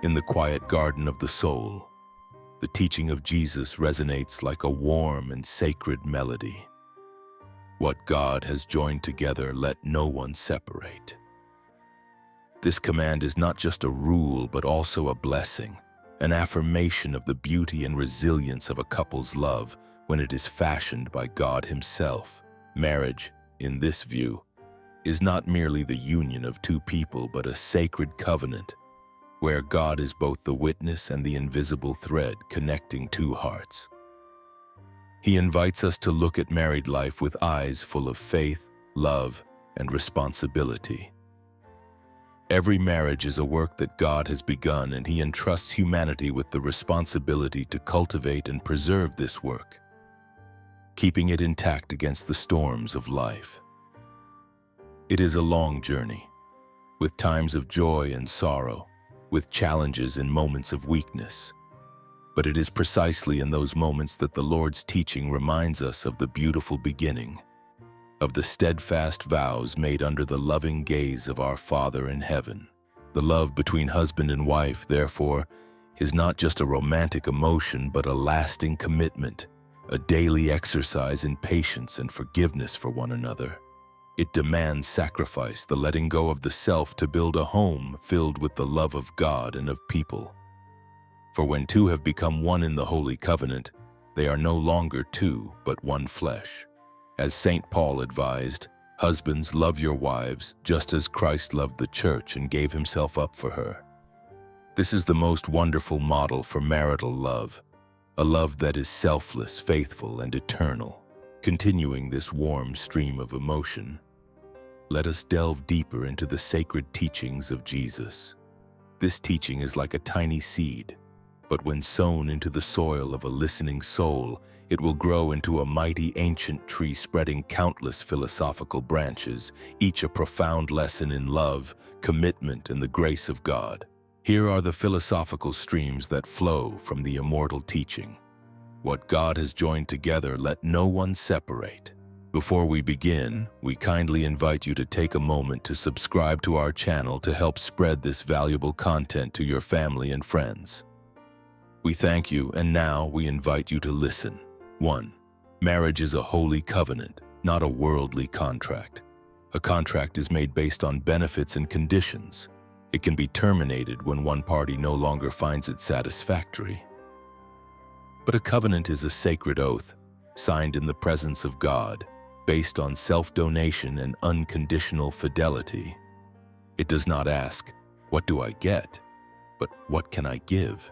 In the quiet garden of the soul, the teaching of Jesus resonates like a warm and sacred melody. What God has joined together, let no one separate. This command is not just a rule, but also a blessing, an affirmation of the beauty and resilience of a couple's love when it is fashioned by God Himself. Marriage, in this view, is not merely the union of two people, but a sacred covenant where God is both the witness and the invisible thread connecting two hearts. He invites us to look at married life with eyes full of faith, love, and responsibility. Every marriage is a work that God has begun, and He entrusts humanity with the responsibility to cultivate and preserve this work, keeping it intact against the storms of life. It is a long journey, with times of joy and sorrow, with challenges and moments of weakness. But it is precisely in those moments that the Lord's teaching reminds us of the beautiful beginning, of the steadfast vows made under the loving gaze of our Father in heaven. The love between husband and wife, therefore, is not just a romantic emotion, but a lasting commitment, a daily exercise in patience and forgiveness for one another. It demands sacrifice, the letting go of the self to build a home filled with the love of God and of people. For when two have become one in the Holy Covenant, they are no longer two, but one flesh. As St. Paul advised, husbands, love your wives, just as Christ loved the church and gave Himself up for her. This is the most wonderful model for marital love, a love that is selfless, faithful, and eternal. Continuing this warm stream of emotion, let us delve deeper into the sacred teachings of Jesus. This teaching is like a tiny seed, but when sown into the soil of a listening soul, it will grow into a mighty ancient tree spreading countless philosophical branches, each a profound lesson in love, commitment, and the grace of God. Here are the philosophical streams that flow from the immortal teaching. What God has joined together, let no one separate. Before we begin, we kindly invite you to take a moment to subscribe to our channel to help spread this valuable content to your family and friends. We thank you, and now we invite you to listen. 1. Marriage is a holy covenant, not a worldly contract. A contract is made based on benefits and conditions. It can be terminated when one party no longer finds it satisfactory. But a covenant is a sacred oath, signed in the presence of God, based on self-donation and unconditional fidelity. It does not ask, "What do I get?" but "What can I give?"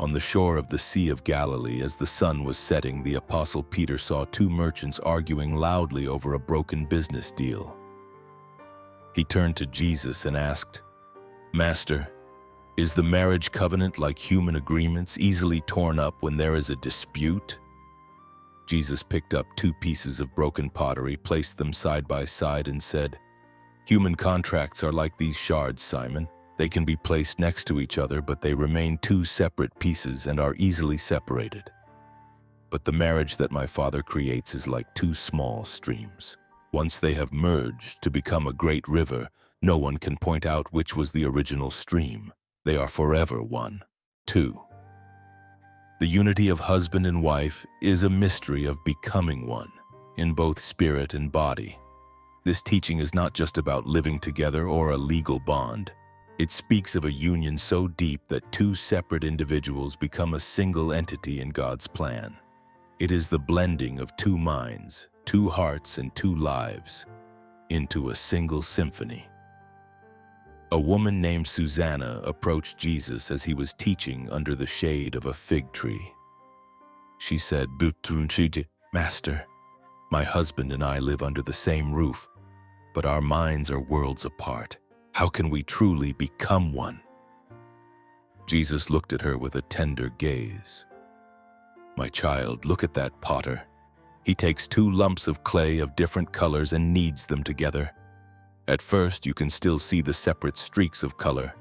On the shore of the Sea of Galilee, as the sun was setting, the Apostle Peter saw two merchants arguing loudly over a broken business deal. He turned to Jesus and asked, "Master, is the marriage covenant like human agreements, easily torn up when there is a dispute?" Jesus picked up two pieces of broken pottery, placed them side by side, and said, "Human contracts are like these shards, Simon. They can be placed next to each other, but they remain two separate pieces and are easily separated. But the marriage that my Father creates is like two small streams. Once they have merged to become a great river, no one can point out which was the original stream. They are forever one." 2. The unity of husband and wife is a mystery of becoming one, in both spirit and body. This teaching is not just about living together or a legal bond. It speaks of a union so deep that two separate individuals become a single entity in God's plan. It is the blending of two minds, two hearts, and two lives into a single symphony. A woman named Susanna approached Jesus as He was teaching under the shade of a fig tree. She said, "Master, my husband and I live under the same roof, but our minds are worlds apart. How can we truly become one?" Jesus looked at her with a tender gaze. "My child, look at that potter. He takes two lumps of clay of different colors and kneads them together. At first, you can still see the separate streaks of color,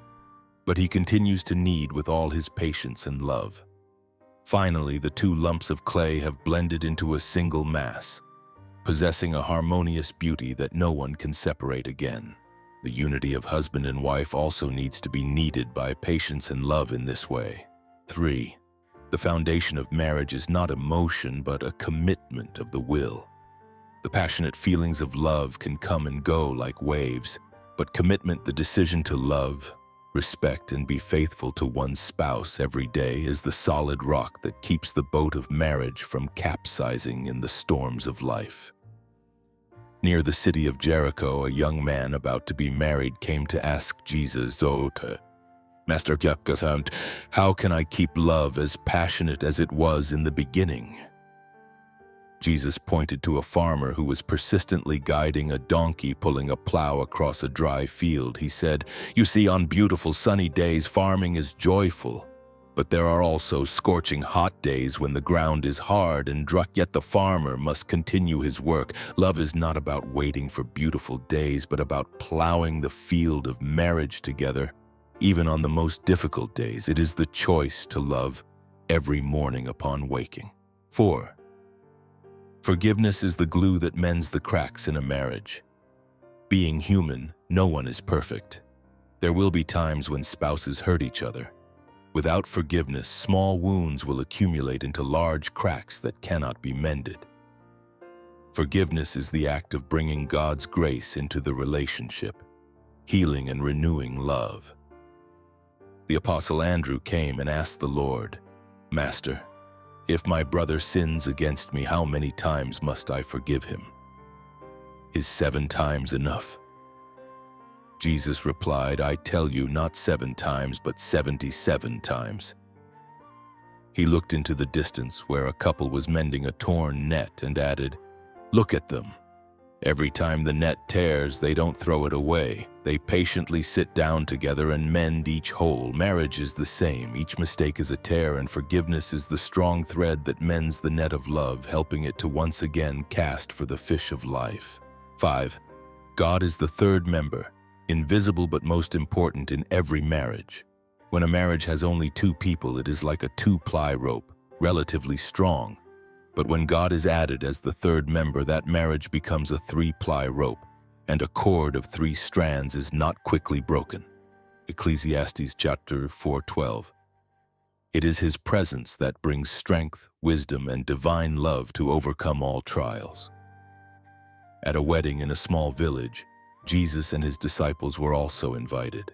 but he continues to knead with all his patience and love. Finally, the two lumps of clay have blended into a single mass, possessing a harmonious beauty that no one can separate again. The unity of husband and wife also needs to be kneaded by patience and love in this way. 3. The foundation of marriage is not emotion, but a commitment of the will. The passionate feelings of love can come and go like waves, but commitment, the decision to love, respect, and be faithful to one's spouse every day, is the solid rock that keeps the boat of marriage from capsizing in the storms of life. Near the city of Jericho, a young man about to be married came to ask Jesus, Master, how can I keep love as passionate as it was in the beginning? Jesus pointed to a farmer who was persistently guiding a donkey pulling a plow across a dry field. He said, "You see, on beautiful sunny days, farming is joyful. But there are also scorching hot days when the ground is hard and dry, yet the farmer must continue his work. Love is not about waiting for beautiful days, but about plowing the field of marriage together. Even on the most difficult days, it is the choice to love every morning upon waking." 4. Forgiveness is the glue that mends the cracks in a marriage. Being human, no one is perfect. There will be times when spouses hurt each other. Without forgiveness, small wounds will accumulate into large cracks that cannot be mended. Forgiveness is the act of bringing God's grace into the relationship, healing and renewing love. The Apostle Andrew came and asked the Lord, "Master, if my brother sins against me, how many times must I forgive him? Is 7 times enough?" Jesus replied, "I tell you, not 7 times, but 77 times. He looked into the distance where a couple was mending a torn net and added, "Look at them. Every time the net tears, they don't throw it away. They patiently sit down together and mend each hole. Marriage is the same. Each mistake is a tear, and forgiveness is the strong thread that mends the net of love, helping it to once again cast for the fish of life." 5. God is the third member, invisible but most important in every marriage. When a marriage has only 2 people, it is like a 2-ply rope, relatively strong. But when God is added as the third member, that marriage becomes a 3-ply rope, and a cord of 3 strands is not quickly broken. Ecclesiastes chapter 4:12. It is His presence that brings strength, wisdom, and divine love to overcome all trials. At a wedding in a small village, Jesus and His disciples were also invited.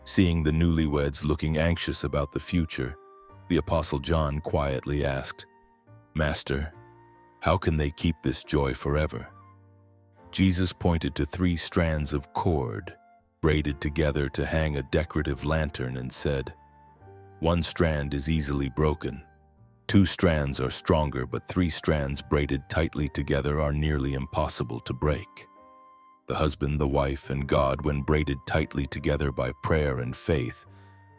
Seeing the newlyweds looking anxious about the future, the Apostle John quietly asked, "Master, how can they keep this joy forever?" Jesus pointed to 3 strands of cord, braided together to hang a decorative lantern, and said, "One strand is easily broken. 2 strands are stronger, but 3 strands braided tightly together are nearly impossible to break." The husband, the wife, and God, when braided tightly together by prayer and faith,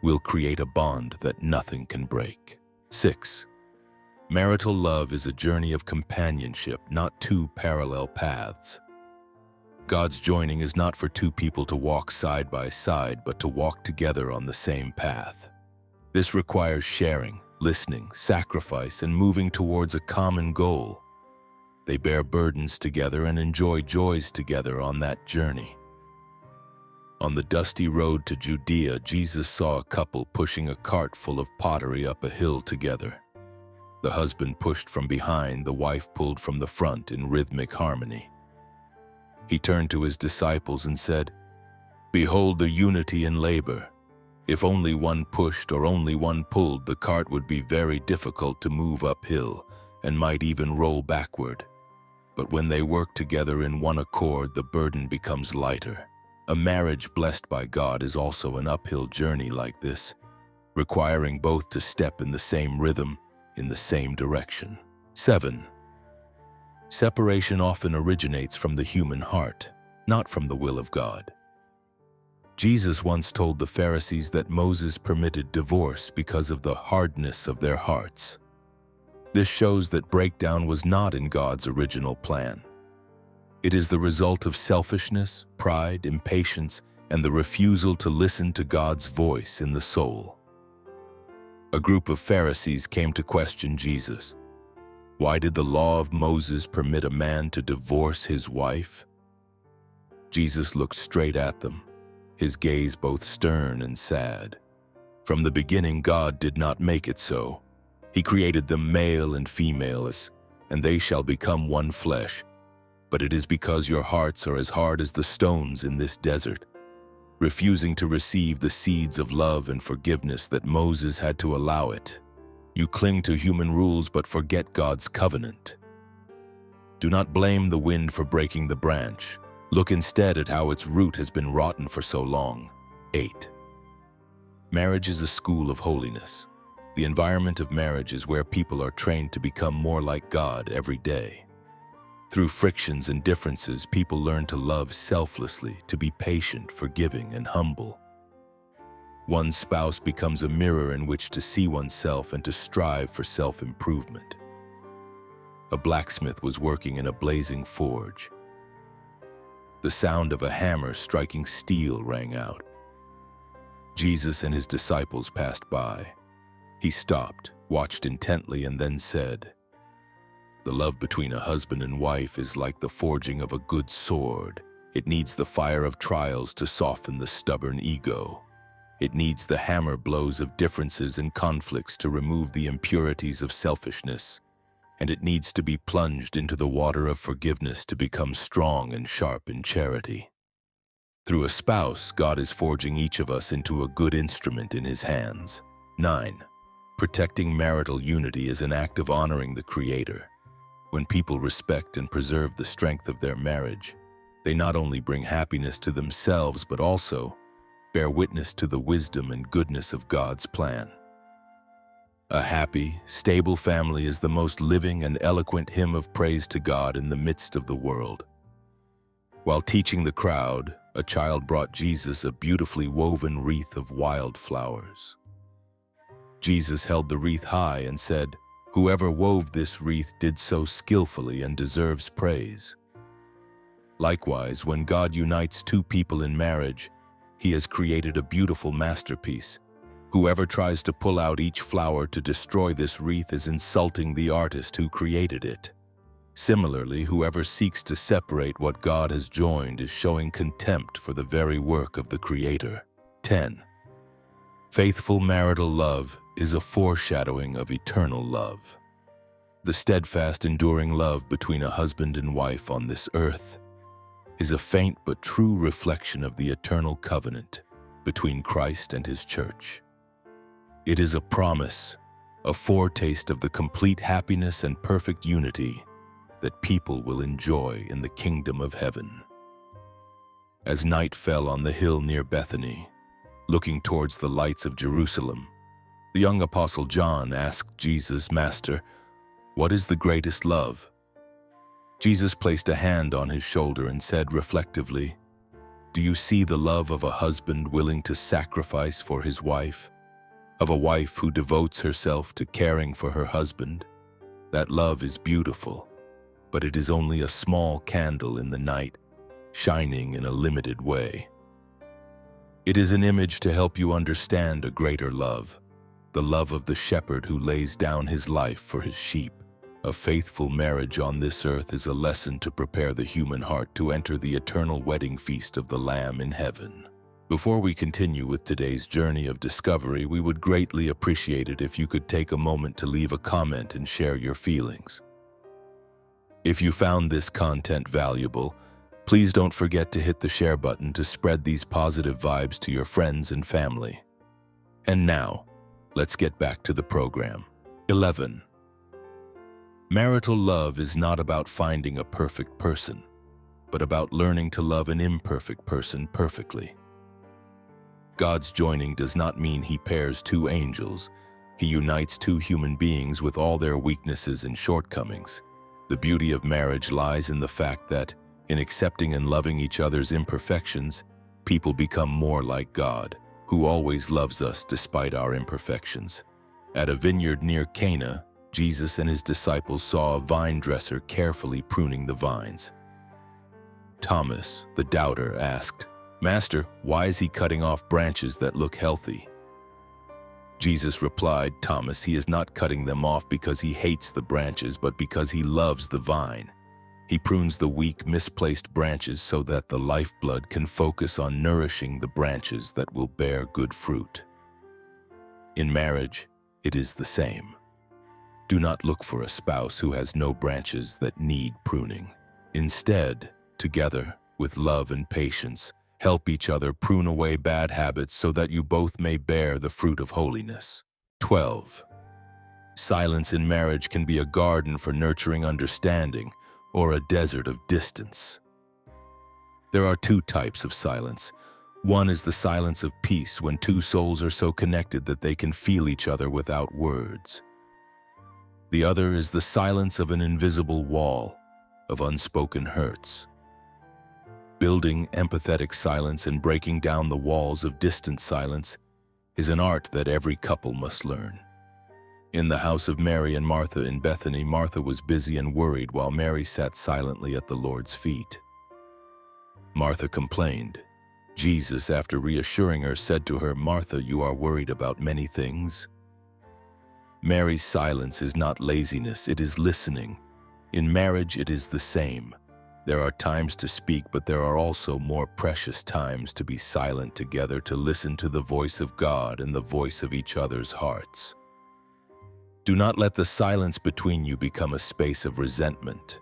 will create a bond that nothing can break. 6. Marital love is a journey of companionship, not 2 parallel paths. God's joining is not for 2 people to walk side by side, but to walk together on the same path. This requires sharing, listening, sacrifice, and moving towards a common goal. They bear burdens together and enjoy joys together on that journey. On the dusty road to Judea, Jesus saw a couple pushing a cart full of pottery up a hill together. The husband pushed from behind, the wife pulled from the front in rhythmic harmony. He turned to His disciples and said, "Behold the unity in labor. If only one pushed or only one pulled, the cart would be very difficult to move uphill and might even roll backward. But when they work together in one accord, the burden becomes lighter." A marriage blessed by God is also an uphill journey like this, requiring both to step in the same rhythm, in the same direction. 7. Separation often originates from the human heart, not from the will of God. Jesus once told the Pharisees that Moses permitted divorce because of the hardness of their hearts. This shows that breakdown was not in God's original plan. It is the result of selfishness, pride, impatience, and the refusal to listen to God's voice in the soul. A group of Pharisees came to question Jesus. Why did the law of Moses permit a man to divorce his wife? Jesus looked straight at them, his gaze both stern and sad. From the beginning, God did not make it so. He created them male and female, and they shall become one flesh. But it is because your hearts are as hard as the stones in this desert, refusing to receive the seeds of love and forgiveness that Moses had to allow it. You cling to human rules but forget God's covenant. Do not blame the wind for breaking the branch. Look instead at how its root has been rotten for so long. 8. Marriage is a school of holiness. The environment of marriage is where people are trained to become more like God every day. Through frictions and differences, people learn to love selflessly, to be patient, forgiving, and humble. One spouse becomes a mirror in which to see oneself and to strive for self-improvement. A blacksmith was working in a blazing forge. The sound of a hammer striking steel rang out. Jesus and his disciples passed by. He stopped, watched intently, and then said, "The love between a husband and wife is like the forging of a good sword. It needs the fire of trials to soften the stubborn ego. It needs the hammer blows of differences and conflicts to remove the impurities of selfishness. And it needs to be plunged into the water of forgiveness to become strong and sharp in charity." Through a spouse, God is forging each of us into a good instrument in his hands. 9. Protecting marital unity is an act of honoring the Creator. When people respect and preserve the strength of their marriage, they not only bring happiness to themselves but also bear witness to the wisdom and goodness of God's plan. A happy, stable family is the most living and eloquent hymn of praise to God in the midst of the world. While teaching the crowd, a child brought Jesus a beautifully woven wreath of wildflowers. Jesus held the wreath high and said, "Whoever wove this wreath did so skillfully and deserves praise." Likewise, when God unites two people in marriage, he has created a beautiful masterpiece. Whoever tries to pull out each flower to destroy this wreath is insulting the artist who created it. Similarly, whoever seeks to separate what God has joined is showing contempt for the very work of the Creator. 10. Faithful marital love is a foreshadowing of eternal love. The steadfast, enduring love between a husband and wife on this earth is a faint but true reflection of the eternal covenant between Christ and his church. It is a promise, a foretaste of the complete happiness and perfect unity that people will enjoy in the kingdom of heaven. As night fell on the hill near Bethany, looking towards the lights of Jerusalem, the young apostle John asked Jesus, "Master, what is the greatest love?" Jesus placed a hand on his shoulder and said reflectively, "Do you see the love of a husband willing to sacrifice for his wife? Of a wife who devotes herself to caring for her husband? That love is beautiful, but it is only a small candle in the night, shining in a limited way. It is an image to help you understand a greater love, the love of the shepherd who lays down his life for his sheep. A faithful marriage on this earth is a lesson to prepare the human heart to enter the eternal wedding feast of the Lamb in heaven." Before we continue with today's journey of discovery, we would greatly appreciate it if you could take a moment to leave a comment and share your feelings. If you found this content valuable, please don't forget to hit the share button to spread these positive vibes to your friends and family. And now, let's get back to the program. 11. Marital love is not about finding a perfect person, but about learning to love an imperfect person perfectly. God's joining does not mean he pairs two angels. He unites two human beings with all their weaknesses and shortcomings. The beauty of marriage lies in the fact that, in accepting and loving each other's imperfections, people become more like God, who always loves us despite our imperfections. At a vineyard near Cana, Jesus and his disciples saw a vine dresser carefully pruning the vines. Thomas, the doubter, asked, "Master, why is he cutting off branches that look healthy?" Jesus replied, "Thomas, he is not cutting them off because he hates the branches, but because he loves the vine. He prunes the weak, misplaced branches so that the lifeblood can focus on nourishing the branches that will bear good fruit. In marriage, it is the same. Do not look for a spouse who has no branches that need pruning. Instead, together, with love and patience, help each other prune away bad habits so that you both may bear the fruit of holiness. 12. Silence in marriage can be a garden for nurturing understanding or a desert of distance. There are two types of silence. One is the silence of peace, when two souls are so connected that they can feel each other without words. The other is the silence of an invisible wall, of unspoken hurts. Building empathetic silence and breaking down the walls of distant silence is an art that every couple must learn. In the house of Mary and Martha in Bethany, Martha was busy and worried while Mary sat silently at the Lord's feet. Martha complained. Jesus, after reassuring her, said to her, "Martha, you are worried about many things." Mary's silence is not laziness, it is listening. In marriage, it is the same. There are times to speak, but there are also more precious times to be silent together, to listen to the voice of God and the voice of each other's hearts. Do not let the silence between you become a space of resentment.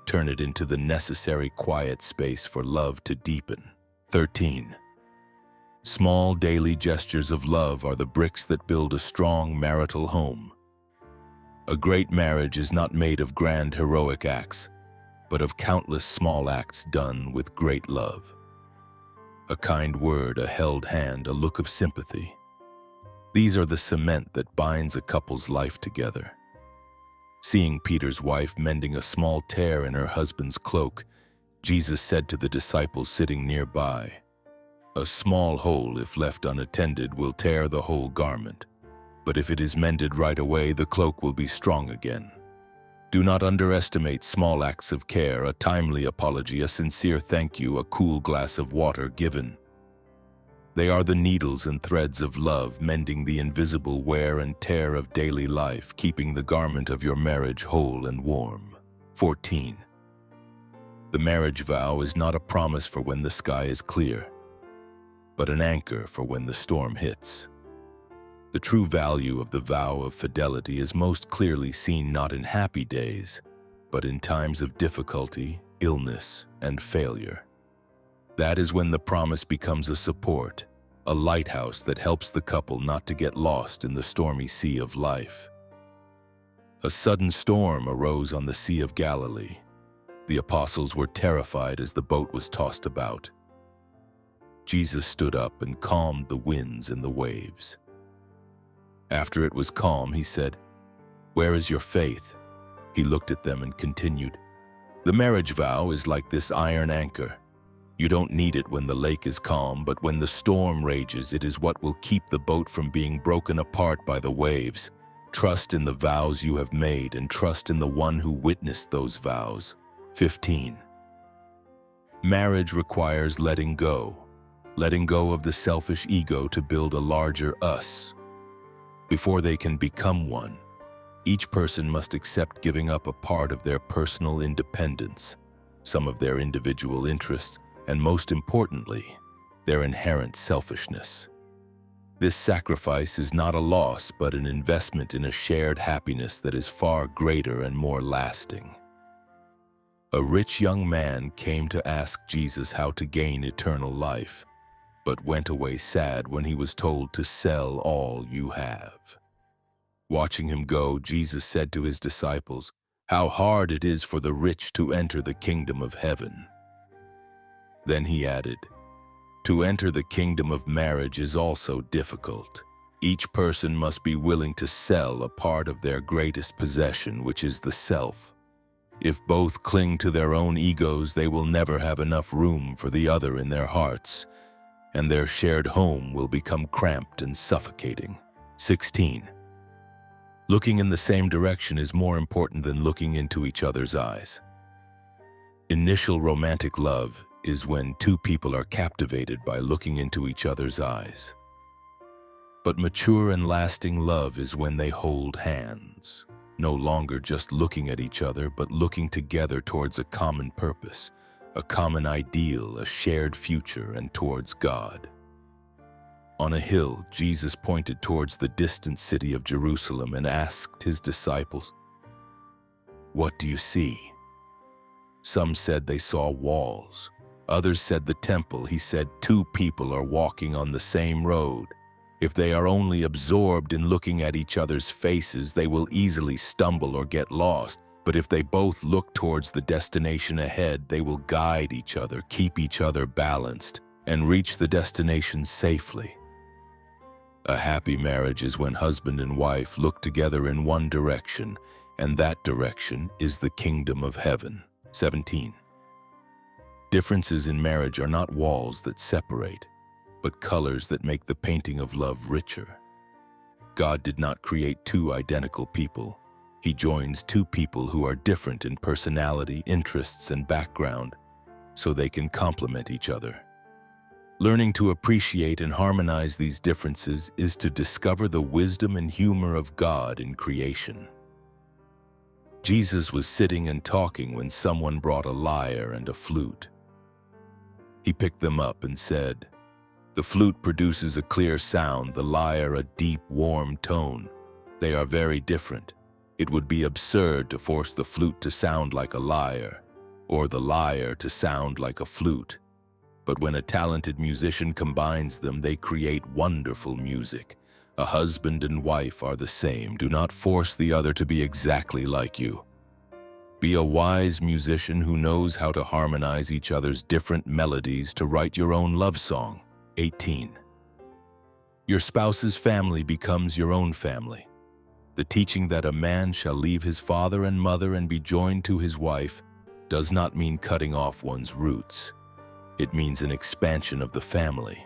Turn it into the necessary quiet space for love to deepen. 13. Small daily gestures of love are the bricks that build a strong marital home. A great marriage is not made of grand heroic acts, but of countless small acts done with great love. A kind word, a held hand, a look of sympathy. These are the cement that binds a couple's life together. Seeing Peter's wife mending a small tear in her husband's cloak, Jesus said to the disciples sitting nearby, "A small hole, if left unattended, will tear the whole garment. But if it is mended right away, the cloak will be strong again." Do not underestimate small acts of care, a timely apology, a sincere thank you, a cool glass of water given. They are the needles and threads of love, mending the invisible wear and tear of daily life, keeping the garment of your marriage whole and warm. 14. The marriage vow is not a promise for when the sky is clear, but an anchor for when the storm hits. The true value of the vow of fidelity is most clearly seen not in happy days, but in times of difficulty, illness, and failure. That is when the promise becomes a support, a lighthouse that helps the couple not to get lost in the stormy sea of life. A sudden storm arose on the Sea of Galilee. The apostles were terrified as the boat was tossed about. Jesus stood up and calmed the winds and the waves. After it was calm, he said, "Where is your faith?" He looked at them and continued, "The marriage vow is like this iron anchor. You don't need it when the lake is calm, but when the storm rages, it is what will keep the boat from being broken apart by the waves. Trust in the vows you have made and trust in the one who witnessed those vows." 15. Marriage requires letting go of the selfish ego to build a larger us. Before they can become one, each person must accept giving up a part of their personal independence, some of their individual interests, and most importantly, their inherent selfishness. This sacrifice is not a loss, but an investment in a shared happiness that is far greater and more lasting. A rich young man came to ask Jesus how to gain eternal life, but went away sad when he was told to sell all you have. Watching him go, Jesus said to his disciples, "How hard it is for the rich to enter the kingdom of heaven." Then he added, "To enter the kingdom of marriage is also difficult. Each person must be willing to sell a part of their greatest possession, which is the self. If both cling to their own egos, they will never have enough room for the other in their hearts, and their shared home will become cramped and suffocating." 16. Looking in the same direction is more important than looking into each other's eyes. Initial romantic love is when two people are captivated by looking into each other's eyes. But mature and lasting love is when they hold hands, no longer just looking at each other, but looking together towards a common purpose, a common ideal, a shared future, and towards God. On a hill, Jesus pointed towards the distant city of Jerusalem and asked his disciples, "What do you see?" Some said they saw walls. Others said the temple. He said, "Two people are walking on the same road. If they are only absorbed in looking at each other's faces, they will easily stumble or get lost. But if they both look towards the destination ahead, they will guide each other, keep each other balanced, and reach the destination safely." A happy marriage is when husband and wife look together in one direction, and that direction is the kingdom of heaven. 17. Differences in marriage are not walls that separate, but colors that make the painting of love richer. God did not create two identical people. He joins two people who are different in personality, interests, and background, so they can complement each other. Learning to appreciate and harmonize these differences is to discover the wisdom and humor of God in creation. Jesus was sitting and talking when someone brought a lyre and a flute. He picked them up and said, "The flute produces a clear sound, the lyre a deep, warm tone. They are very different. It would be absurd to force the flute to sound like a lyre, or the lyre to sound like a flute. But when a talented musician combines them, they create wonderful music. A husband and wife are the same. Do not force the other to be exactly like you. Be a wise musician who knows how to harmonize each other's different melodies to write your own love song." 18. Your spouse's family becomes your own family. The teaching that a man shall leave his father and mother and be joined to his wife does not mean cutting off one's roots. It means an expansion of the family.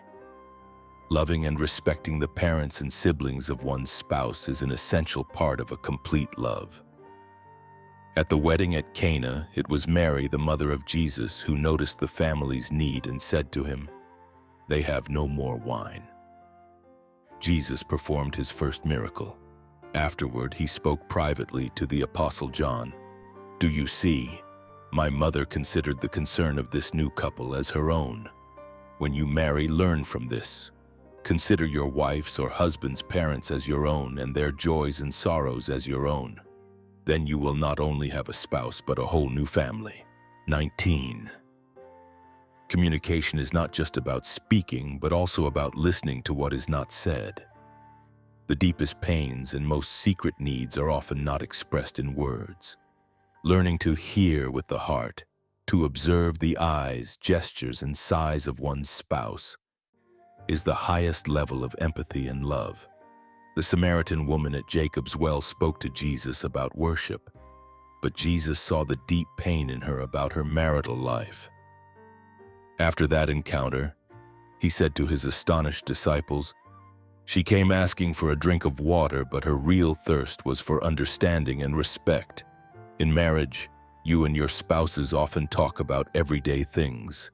Loving and respecting the parents and siblings of one's spouse is an essential part of a complete love. At the wedding at Cana, it was Mary, the mother of Jesus, who noticed the family's need and said to him, "They have no more wine." Jesus performed his first miracle. Afterward, he spoke privately to the Apostle John. "Do you see? My mother considered the concern of this new couple as her own. When you marry, learn from this. Consider your wife's or husband's parents as your own and their joys and sorrows as your own. Then you will not only have a spouse, but a whole new family." 19. Communication is not just about speaking, but also about listening to what is not said. The deepest pains and most secret needs are often not expressed in words. Learning to hear with the heart, to observe the eyes, gestures, and sighs of one's spouse, is the highest level of empathy and love. The Samaritan woman at Jacob's well spoke to Jesus about worship, but Jesus saw the deep pain in her about her marital life. After that encounter, he said to his astonished disciples, "She came asking for a drink of water, but her real thirst was for understanding and respect. In marriage, you and your spouses often talk about everyday things,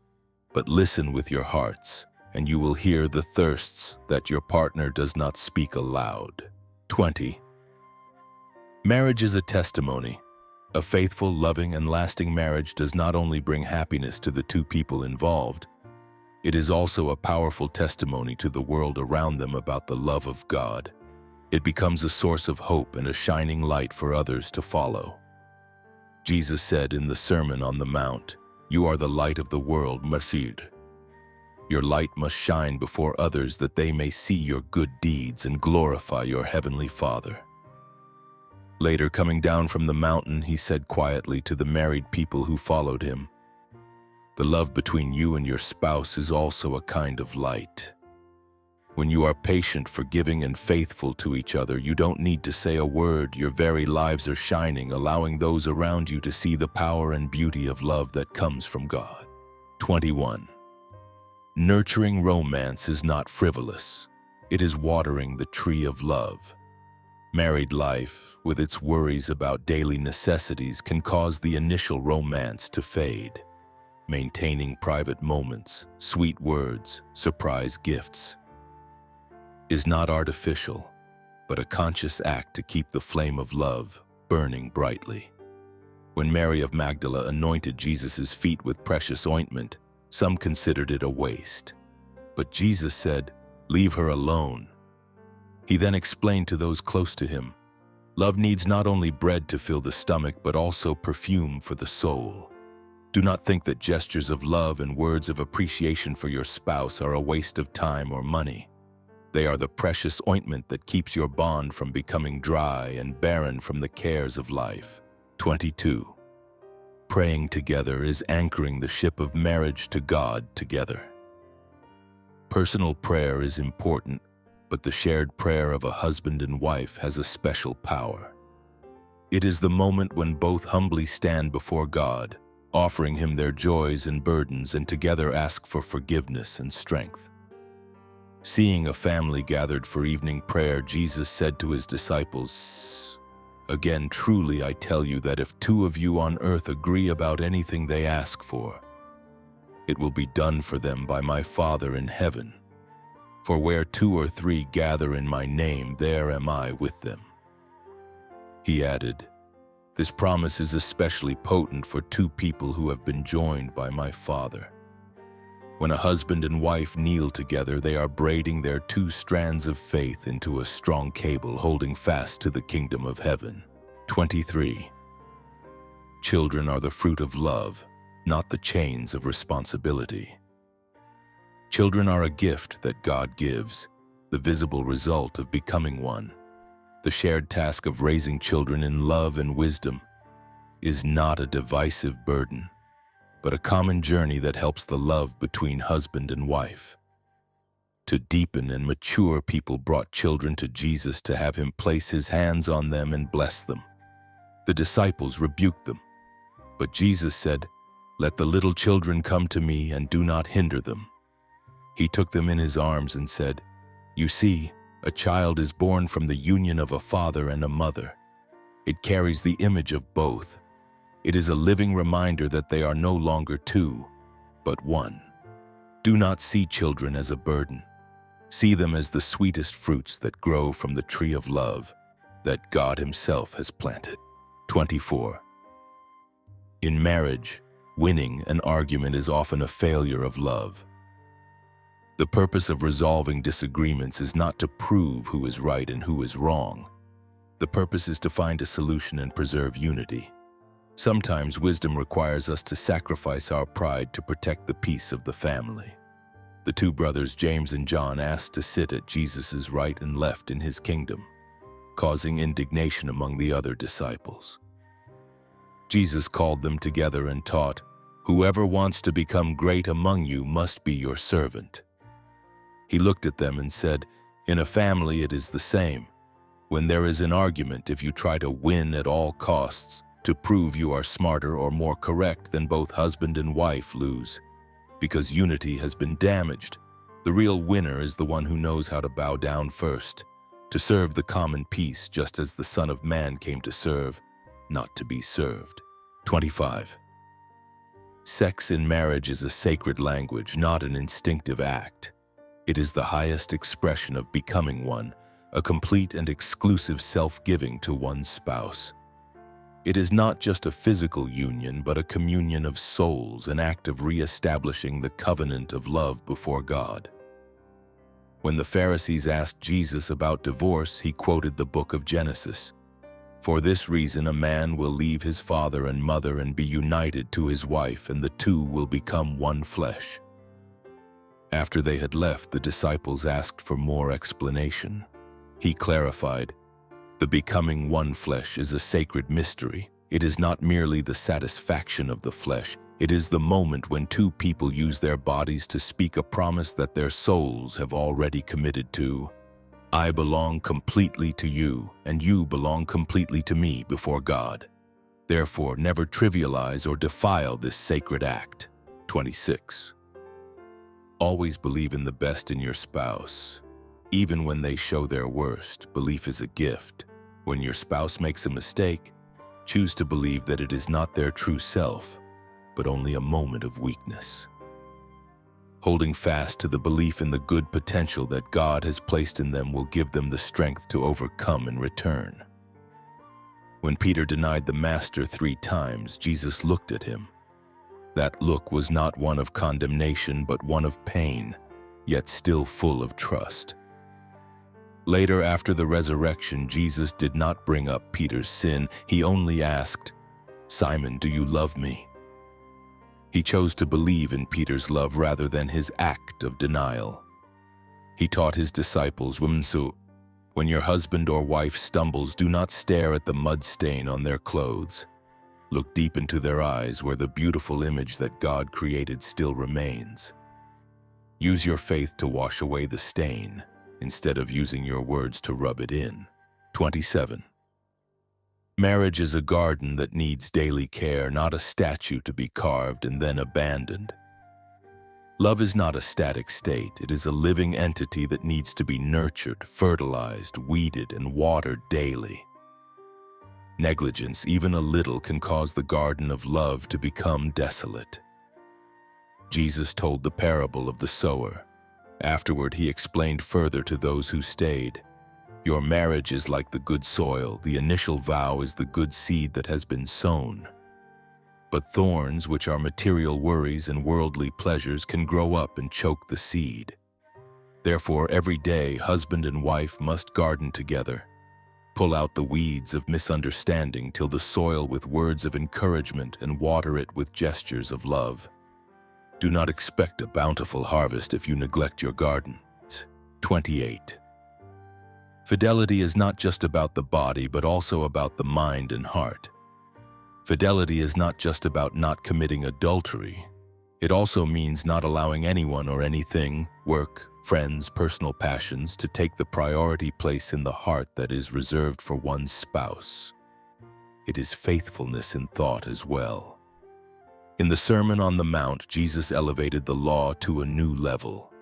but listen with your hearts, and you will hear the thirsts that your partner does not speak aloud." 20. Marriage is a testimony. A faithful, loving, and lasting marriage does not only bring happiness to the two people involved, it is also a powerful testimony to the world around them about the love of God. It becomes a source of hope and a shining light for others to follow. Jesus said in the Sermon on the Mount, "You are the light of the world, Masir. Your light must shine before others that they may see your good deeds and glorify your heavenly Father." Later, coming down from the mountain, he said quietly to the married people who followed him, "The love between you and your spouse is also a kind of light. When you are patient, forgiving, and faithful to each other, you don't need to say a word. Your very lives are shining, allowing those around you to see the power and beauty of love that comes from God." 21. Nurturing romance is not frivolous. It is watering the tree of love. Married life, with its worries about daily necessities, can cause the initial romance to fade. Maintaining private moments, sweet words, surprise gifts is not artificial, but a conscious act to keep the flame of love burning brightly. When Mary of Magdala anointed Jesus' feet with precious ointment, some considered it a waste. But Jesus said, "Leave her alone." He then explained to those close to him, "Love needs not only bread to fill the stomach, but also perfume for the soul." Do not think that gestures of love and words of appreciation for your spouse are a waste of time or money. They are the precious ointment that keeps your bond from becoming dry and barren from the cares of life. 22. Praying together is anchoring the ship of marriage to God together. Personal prayer is important, but the shared prayer of a husband and wife has a special power. It is the moment when both humbly stand before God, offering Him their joys and burdens, and together ask for forgiveness and strength. Seeing a family gathered for evening prayer, Jesus said to His disciples, "Again, truly I tell you that if two of you on earth agree about anything they ask for, it will be done for them by my Father in heaven. For where 2 or 3 gather in my name, there am I with them." He added, "This promise is especially potent for 2 people who have been joined by my Father." When a husband and wife kneel together, they are braiding their 2 strands of faith into a strong cable, holding fast to the kingdom of heaven. 23. Children are the fruit of love, not the chains of responsibility. Children are a gift that God gives, the visible result of becoming one. The shared task of raising children in love and wisdom is not a divisive burden, but a common journey that helps the love between husband and wife. To deepen and mature, people brought children to Jesus to have Him place His hands on them and bless them. The disciples rebuked them, but Jesus said, "Let the little children come to me and do not hinder them." He took them in His arms and said, "You see, a child is born from the union of a father and a mother. It carries the image of both. It is a living reminder that they are no longer 2, but 1. Do not see children as a burden. See them as the sweetest fruits that grow from the tree of love that God Himself has planted. 24. In marriage, winning an argument is often a failure of love. The purpose of resolving disagreements is not to prove who is right and who is wrong. The purpose is to find a solution and preserve unity. Sometimes wisdom requires us to sacrifice our pride to protect the peace of the family. The 2 brothers, James and John, asked to sit at Jesus' right and left in His kingdom, causing indignation among the other disciples. Jesus called them together and taught, "Whoever wants to become great among you must be your servant." He looked at them and said, "In a family it is the same. When there is an argument, if you try to win at all costs, to prove you are smarter or more correct, then both husband and wife lose, because unity has been damaged. The real winner is the one who knows how to bow down first, to serve the common peace, just as the Son of Man came to serve, not to be served." 25. Sex in marriage is a sacred language, not an instinctive act. It is the highest expression of becoming one, a complete and exclusive self-giving to one's spouse. It is not just a physical union, but a communion of souls, an act of re-establishing the covenant of love before God. When the Pharisees asked Jesus about divorce, He quoted the book of Genesis. "For this reason a man will leave his father and mother and be united to his wife, and the 2 will become one flesh." After they had left, the disciples asked for more explanation. He clarified, "The becoming one flesh is a sacred mystery. It is not merely the satisfaction of the flesh. It is the moment when 2 people use their bodies to speak a promise that their souls have already committed to. I belong completely to you, and you belong completely to me before God. Therefore, never trivialize or defile this sacred act." 26. Always believe in the best in your spouse. Even when they show their worst, belief is a gift. When your spouse makes a mistake, choose to believe that it is not their true self, but only a moment of weakness. Holding fast to the belief in the good potential that God has placed in them will give them the strength to overcome in return. When Peter denied the Master 3 times, Jesus looked at him. That look was not one of condemnation, but one of pain, yet still full of trust. Later, after the resurrection, Jesus did not bring up Peter's sin. He only asked, "Simon, do you love me?" He chose to believe in Peter's love rather than his act of denial. He taught his disciples, "When your husband or wife stumbles, do not stare at the mud stain on their clothes. Look deep into their eyes where the beautiful image that God created still remains. Use your faith to wash away the stain, instead of using your words to rub it in." 27. Marriage is a garden that needs daily care, not a statue to be carved and then abandoned. Love is not a static state. It is a living entity that needs to be nurtured, fertilized, weeded, and watered daily. Negligence, even a little, can cause the garden of love to become desolate. Jesus told the parable of the sower. Afterward, he explained further to those who stayed. Your marriage is like the good soil. The initial vow is the good seed that has been sown. But thorns, which are material worries and worldly pleasures, can grow up and choke the seed. Therefore, every day, husband and wife must garden together. Pull out the weeds of misunderstanding, till the soil with words of encouragement, and water it with gestures of love. Do not expect a bountiful harvest if you neglect your garden. 28. Fidelity is not just about the body, but also about the mind and heart. Fidelity is not just about not committing adultery. It also means not allowing anyone or anything, work, friends, personal passions, to take the priority place in the heart that is reserved for one's spouse. It is faithfulness in thought as well. In the Sermon on the Mount, Jesus elevated the law to a new level.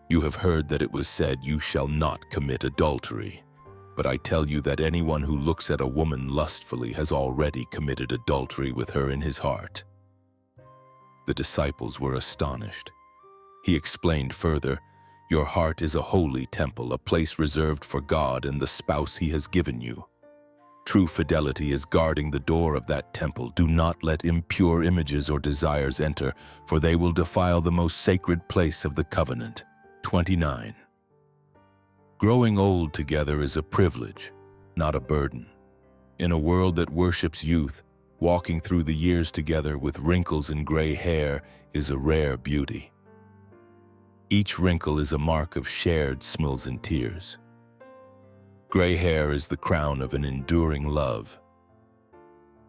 You have heard that it was said, "You shall not commit adultery." But I tell you that anyone who looks at a woman lustfully has already committed adultery with her in his heart. The disciples were astonished. He explained further, "Your heart is a holy temple, a place reserved for God and the spouse he has given you. True fidelity is guarding the door of that temple. Do not let impure images or desires enter, for they will defile the most sacred place of the covenant." 29. Growing old together is a privilege, not a burden. In a world that worships youth, walking through the years together with wrinkles and gray hair is a rare beauty. Each wrinkle is a mark of shared smiles and tears. Gray hair is the crown of an enduring love.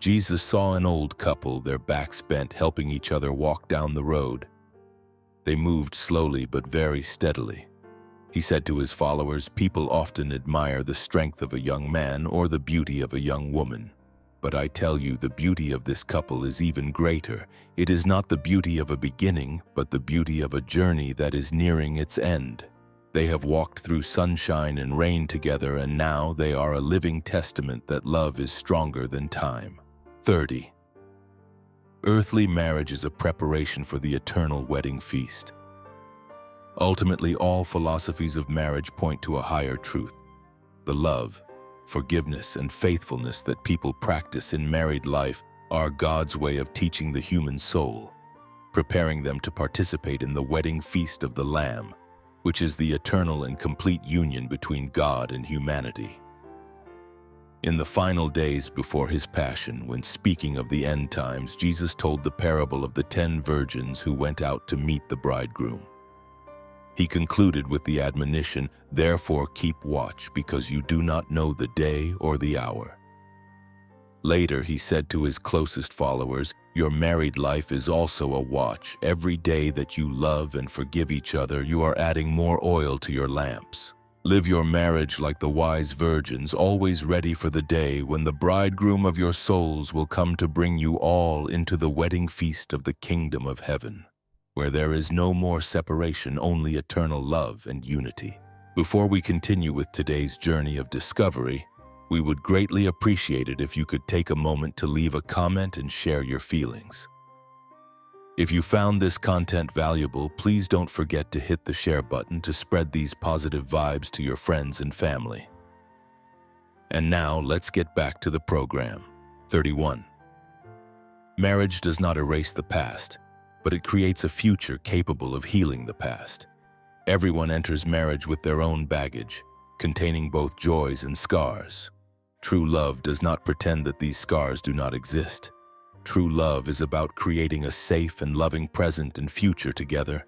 Jesus saw an old couple, their backs bent, helping each other walk down the road. They moved slowly but very steadily. He said to his followers, "People often admire the strength of a young man or the beauty of a young woman. But I tell you, the beauty of this couple is even greater. It is not the beauty of a beginning, but the beauty of a journey that is nearing its end. They have walked through sunshine and rain together, and now they are a living testament that love is stronger than time." 30. Earthly marriage is a preparation for the eternal wedding feast. Ultimately, all philosophies of marriage point to a higher truth. The love, forgiveness, and faithfulness that people practice in married life are God's way of teaching the human soul, preparing them to participate in the wedding feast of the Lamb, which is the eternal and complete union between God and humanity. In the final days before his passion, when speaking of the end times, Jesus told the parable of the 10 virgins who went out to meet the bridegroom. He concluded with the admonition, "Therefore keep watch, because you do not know the day or the hour." Later, he said to his closest followers, "Your married life is also a watch. Every day that you love and forgive each other, you are adding more oil to your lamps. Live your marriage like the wise virgins, always ready for the day when the bridegroom of your souls will come to bring you all into the wedding feast of the kingdom of heaven, where there is no more separation, only eternal love and unity." Before we continue with today's journey of discovery, we would greatly appreciate it if you could take a moment to leave a comment and share your feelings. If you found this content valuable, please don't forget to hit the share button to spread these positive vibes to your friends and family. And now let's get back to the program. 31. Marriage does not erase the past, but it creates a future capable of healing the past. Everyone enters marriage with their own baggage, containing both joys and scars. True love does not pretend that these scars do not exist. True love is about creating a safe and loving present and future together,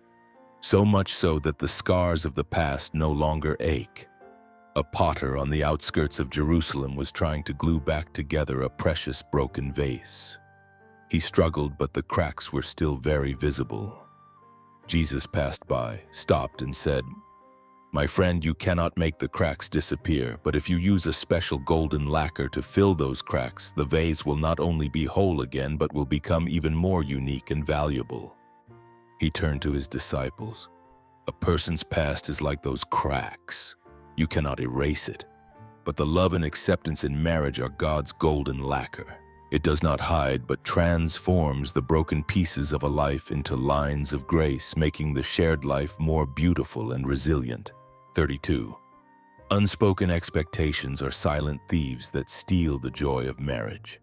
so much so that the scars of the past no longer ache. A potter on the outskirts of Jerusalem was trying to glue back together a precious broken vase. He struggled, but the cracks were still very visible. Jesus passed by, stopped, and said, "My friend, you cannot make the cracks disappear, but if you use a special golden lacquer to fill those cracks, the vase will not only be whole again, but will become even more unique and valuable." He turned to his disciples. A person's past is like those cracks. You cannot erase it. But the love and acceptance in marriage are God's golden lacquer. It does not hide, but transforms the broken pieces of a life into lines of grace, making the shared life more beautiful and resilient. 32. Unspoken expectations are silent thieves that steal the joy of marriage.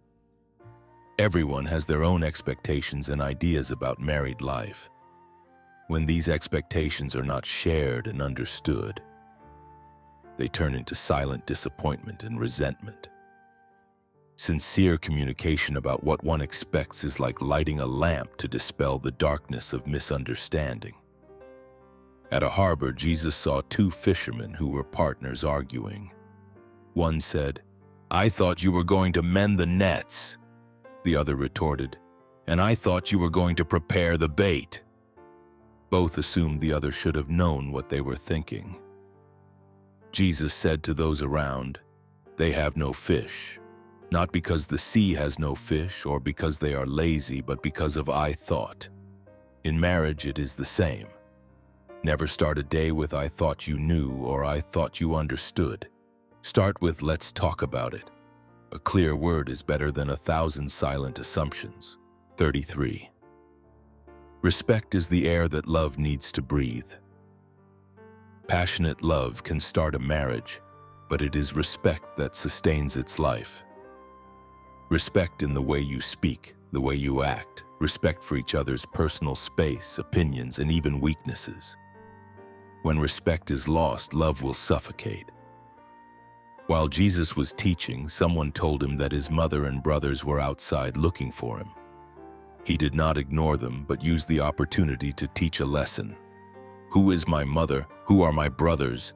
Everyone has their own expectations and ideas about married life. When these expectations are not shared and understood, they turn into silent disappointment and resentment. Sincere communication about what one expects is like lighting a lamp to dispel the darkness of misunderstanding. At a harbor, Jesus saw two fishermen who were partners arguing. One said, "I thought you were going to mend the nets." The other retorted, "And I thought you were going to prepare the bait." Both assumed the other should have known what they were thinking. Jesus said to those around, "They have no fish, not because the sea has no fish or because they are lazy, but because of I thought." In marriage, it is the same. Never start a day with "I thought you knew" or "I thought you understood." Start with "Let's talk about it." A clear word is better than 1,000 silent assumptions. 33. Respect is the air that love needs to breathe. Passionate love can start a marriage, but it is respect that sustains its life. Respect in the way you speak, the way you act, respect for each other's personal space, opinions, and even weaknesses. When respect is lost, love will suffocate. While Jesus was teaching, someone told him that his mother and brothers were outside looking for him. He did not ignore them, but used the opportunity to teach a lesson. "Who is my mother? Who are my brothers?"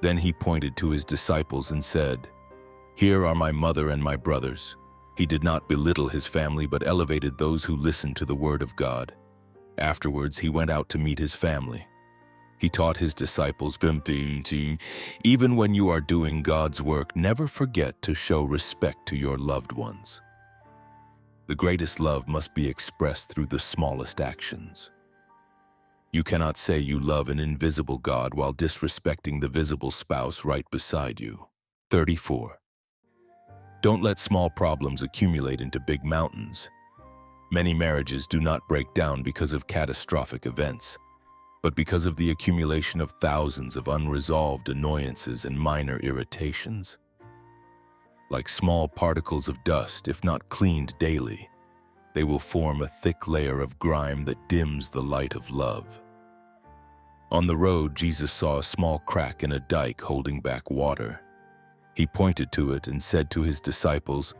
Then he pointed to his disciples and said, "Here are my mother and my brothers." He did not belittle his family, but elevated those who listened to the word of God. Afterwards, he went out to meet his family. He taught his disciples, "Even when you are doing God's work, never forget to show respect to your loved ones." The greatest love must be expressed through the smallest actions. You cannot say you love an invisible God while disrespecting the visible spouse right beside you. 34. Don't let small problems accumulate into big mountains. Many marriages do not break down because of catastrophic events, but because of the accumulation of thousands of unresolved annoyances and minor irritations. Like small particles of dust, if not cleaned daily, they will form a thick layer of grime that dims the light of love. On the road, Jesus saw a small crack in a dike holding back water. He pointed to it and said to his disciples,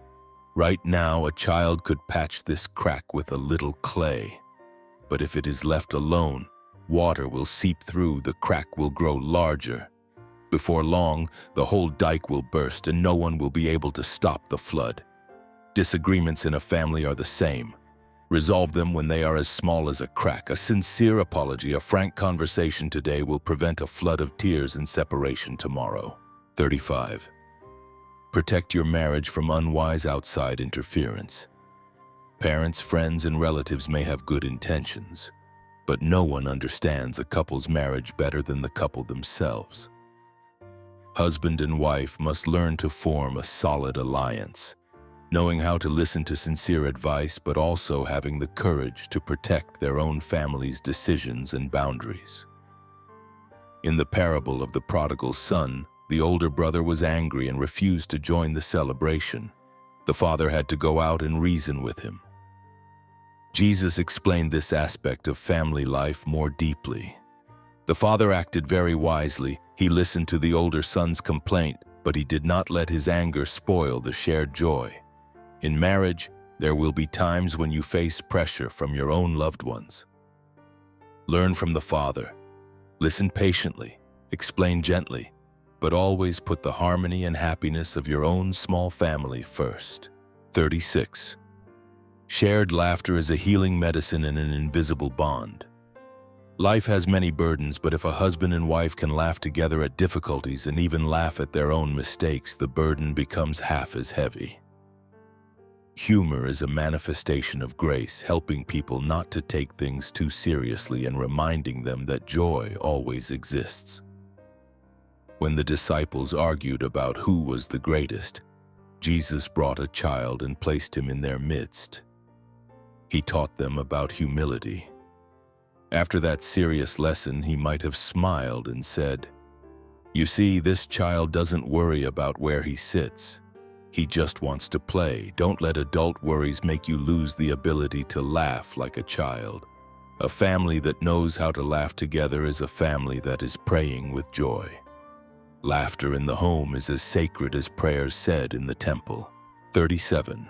"Right now, a child could patch this crack with a little clay. But if it is left alone, water will seep through, the crack will grow larger. Before long, the whole dike will burst and no one will be able to stop the flood." Disagreements in a family are the same. Resolve them when they are as small as a crack. A sincere apology, a frank conversation today will prevent a flood of tears and separation tomorrow. 35. Protect your marriage from unwise outside interference. Parents, friends, and relatives may have good intentions, but no one understands a couple's marriage better than the couple themselves. Husband and wife must learn to form a solid alliance, knowing how to listen to sincere advice, but also having the courage to protect their own family's decisions and boundaries. In the parable of the prodigal son, The older brother was angry and refused to join the celebration. The father had to go out and reason with him. Jesus explained this aspect of family life more deeply. The father acted very wisely. He listened to the older son's complaint, but he did not let his anger spoil the shared joy. In marriage, there will be times when you face pressure from your own loved ones. Learn from the father. Listen patiently, explain gently, but always put the harmony and happiness of your own small family first. 36. Shared laughter is a healing medicine and an invisible bond. Life has many burdens, but if a husband and wife can laugh together at difficulties and even laugh at their own mistakes, the burden becomes half as heavy. Humor is a manifestation of grace, helping people not to take things too seriously and reminding them that joy always exists. When the disciples argued about who was the greatest, Jesus brought a child and placed him in their midst. He taught them about humility. After that serious lesson, he might have smiled and said, "You see, this child doesn't worry about where he sits. He just wants to play. Don't let adult worries make you lose the ability to laugh like a child. A family that knows how to laugh together is a family that is praying with joy." Laughter in the home is as sacred as prayers said in the temple. 37.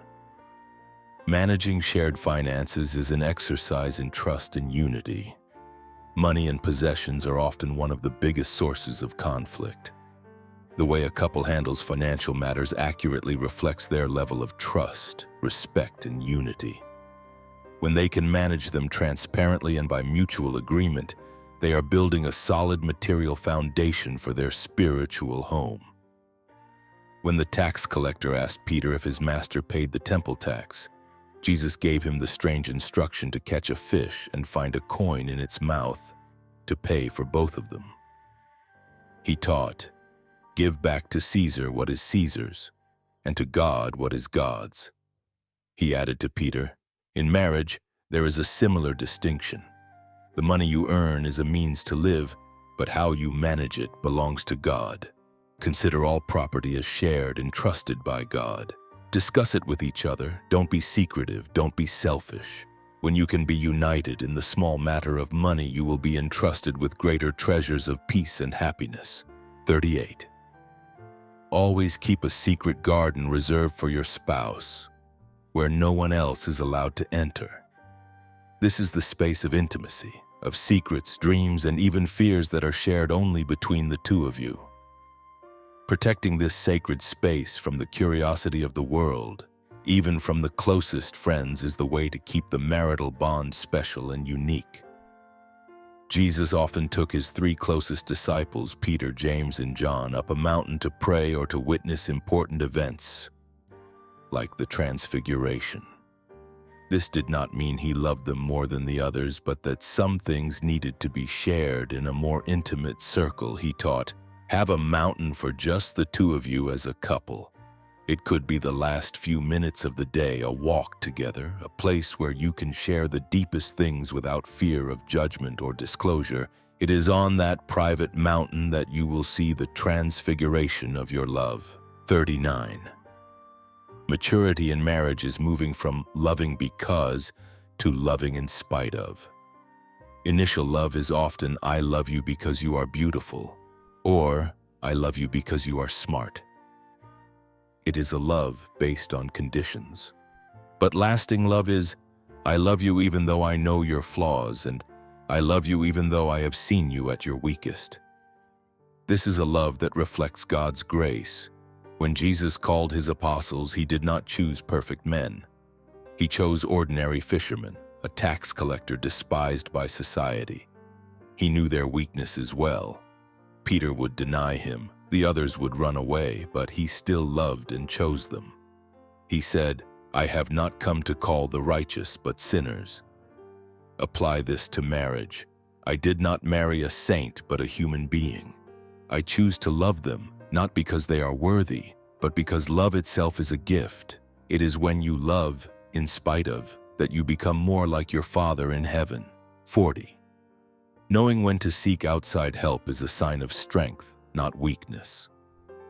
Managing shared finances is an exercise in trust and unity. Money and possessions are often one of the biggest sources of conflict. The way a couple handles financial matters accurately reflects their level of trust, respect, and unity. When they can manage them transparently and by mutual agreement, they are building a solid material foundation for their spiritual home. When the tax collector asked Peter if his master paid the temple tax, Jesus gave him the strange instruction to catch a fish and find a coin in its mouth to pay for both of them. He taught, "Give back to Caesar what is Caesar's, and to God what is God's." He added to Peter, "In marriage, there is a similar distinction. The money you earn is a means to live, but how you manage it belongs to God. Consider all property as shared and trusted by God. Discuss it with each other. Don't be secretive. Don't be selfish. When you can be united in the small matter of money, you will be entrusted with greater treasures of peace and happiness." 38. Always keep a secret garden reserved for your spouse, where no one else is allowed to enter. This is the space of intimacy, of secrets, dreams, and even fears that are shared only between the two of you. Protecting this sacred space from the curiosity of the world, even from the closest friends, is the way to keep the marital bond special and unique. Jesus often took his three closest disciples, Peter, James, and John, up a mountain to pray or to witness important events, like the Transfiguration. This did not mean he loved them more than the others, but that some things needed to be shared in a more intimate circle. He taught, "Have a mountain for just the two of you as a couple. It could be the last few minutes of the day, a walk together, a place where you can share the deepest things without fear of judgment or disclosure. It is on that private mountain that you will see the transfiguration of your love." 39. Maturity in marriage is moving from loving because to loving in spite of. Initial love is often, "I love you because you are beautiful," or "I love you because you are smart." It is a love based on conditions. But lasting love is, "I love you even though I know your flaws, and I love you even though I have seen you at your weakest." This is a love that reflects God's grace. When Jesus called his apostles, he did not choose perfect men. He chose ordinary fishermen, a tax collector despised by society. He knew their weaknesses well. Peter would deny him, the others would run away, but he still loved and chose them. He said, "I have not come to call the righteous, but sinners." Apply this to marriage. I did not marry a saint, but a human being. I choose to love them, not because they are worthy, but because love itself is a gift. It is when you love, in spite of, that you become more like your Father in heaven. 40. Knowing when to seek outside help is a sign of strength, not weakness.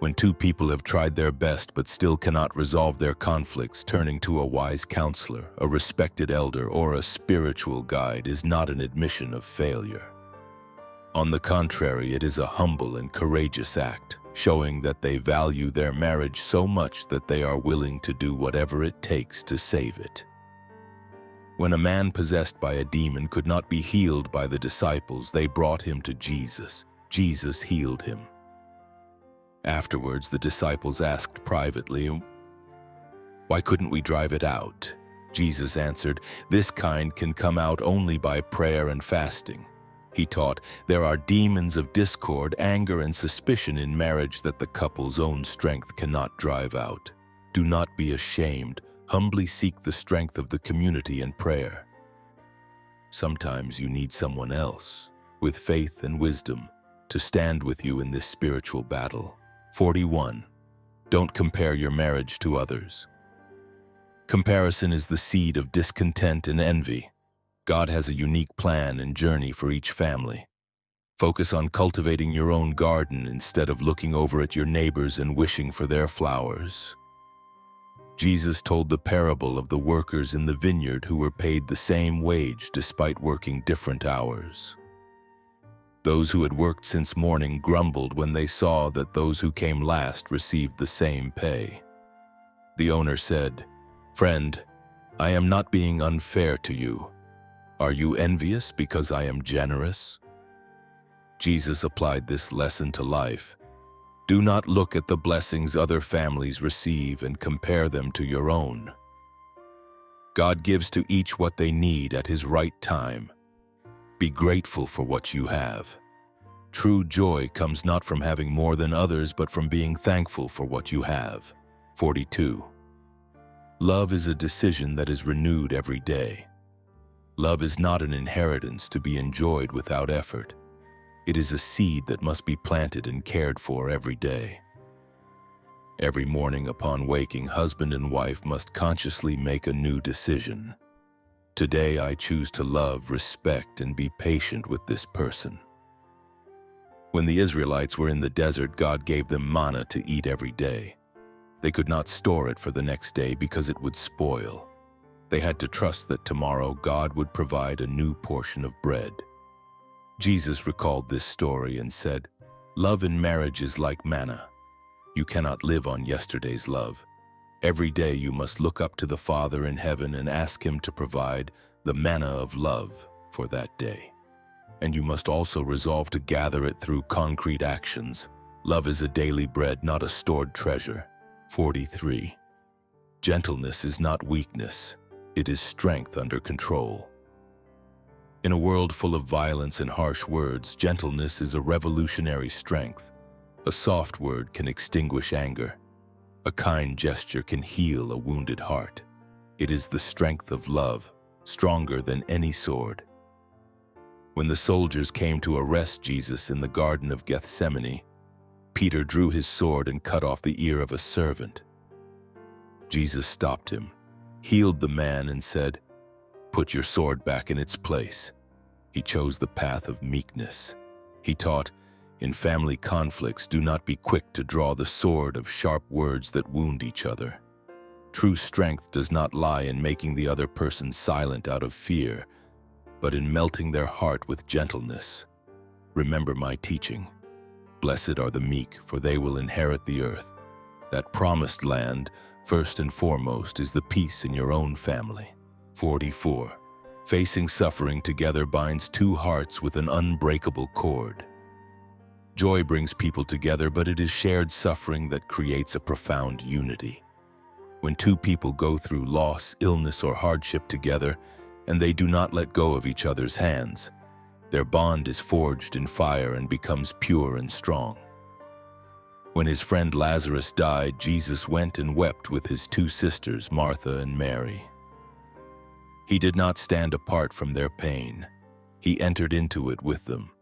When two people have tried their best but still cannot resolve their conflicts, turning to a wise counselor, a respected elder, or a spiritual guide is not an admission of failure. On the contrary, it is a humble and courageous act, showing that they value their marriage so much that they are willing to do whatever it takes to save it. When a man possessed by a demon could not be healed by the disciples, they brought him to Jesus. Jesus healed him. Afterwards, the disciples asked privately, "Why couldn't we drive it out?" Jesus answered, "This kind can come out only by prayer and fasting." He taught, "There are demons of discord, anger, and suspicion in marriage that the couple's own strength cannot drive out. Do not be ashamed. Humbly seek the strength of the community in prayer. Sometimes you need someone else, with faith and wisdom, to stand with you in this spiritual battle. 41. Don't compare your marriage to others. Comparison is the seed of discontent and envy. God has a unique plan and journey for each family. Focus on cultivating your own garden instead of looking over at your neighbors and wishing for their flowers. Jesus told the parable of the workers in the vineyard who were paid the same wage despite working different hours. Those who had worked since morning grumbled when they saw that those who came last received the same pay. The owner said, "Friend, I am not being unfair to you. Are you envious because I am generous?" Jesus applied this lesson to life. Do not look at the blessings other families receive and compare them to your own. God gives to each what they need at His right time. Be grateful for what you have. True joy comes not from having more than others, but from being thankful for what you have. 42. Love is a decision that is renewed every day. Love is not an inheritance to be enjoyed without effort. It is a seed that must be planted and cared for every day. Every morning upon waking, husband and wife must consciously make a new decision. Today I choose to love, respect, and be patient with this person. When the Israelites were in the desert, God gave them manna to eat every day. They could not store it for the next day because it would spoil. They had to trust that tomorrow God would provide a new portion of bread. Jesus recalled this story and said, "Love in marriage is like manna. You cannot live on yesterday's love. Every day you must look up to the Father in heaven and ask Him to provide the manna of love for that day. And you must also resolve to gather it through concrete actions. Love is a daily bread, not a stored treasure." 43. Gentleness is not weakness. It is strength under control. In a world full of violence and harsh words, gentleness is a revolutionary strength. A soft word can extinguish anger. A kind gesture can heal a wounded heart. It is the strength of love, stronger than any sword. When the soldiers came to arrest Jesus in the Garden of Gethsemane, Peter drew his sword and cut off the ear of a servant. Jesus stopped him, healed the man, and said, "Put your sword back in its place." He chose the path of meekness. He taught, in family conflicts, do not be quick to draw the sword of sharp words that wound each other. True strength does not lie in making the other person silent out of fear, but in melting their heart with gentleness. Remember my teaching. Blessed are the meek, for they will inherit the earth. That promised land, first and foremost, is the peace in your own family. 44. Facing suffering together binds two hearts with an unbreakable cord. Joy brings people together, but it is shared suffering that creates a profound unity. When two people go through loss, illness, or hardship together, and they do not let go of each other's hands, their bond is forged in fire and becomes pure and strong. When his friend Lazarus died, Jesus went and wept with his two sisters, Martha and Mary. He did not stand apart from their pain. He entered into it with them.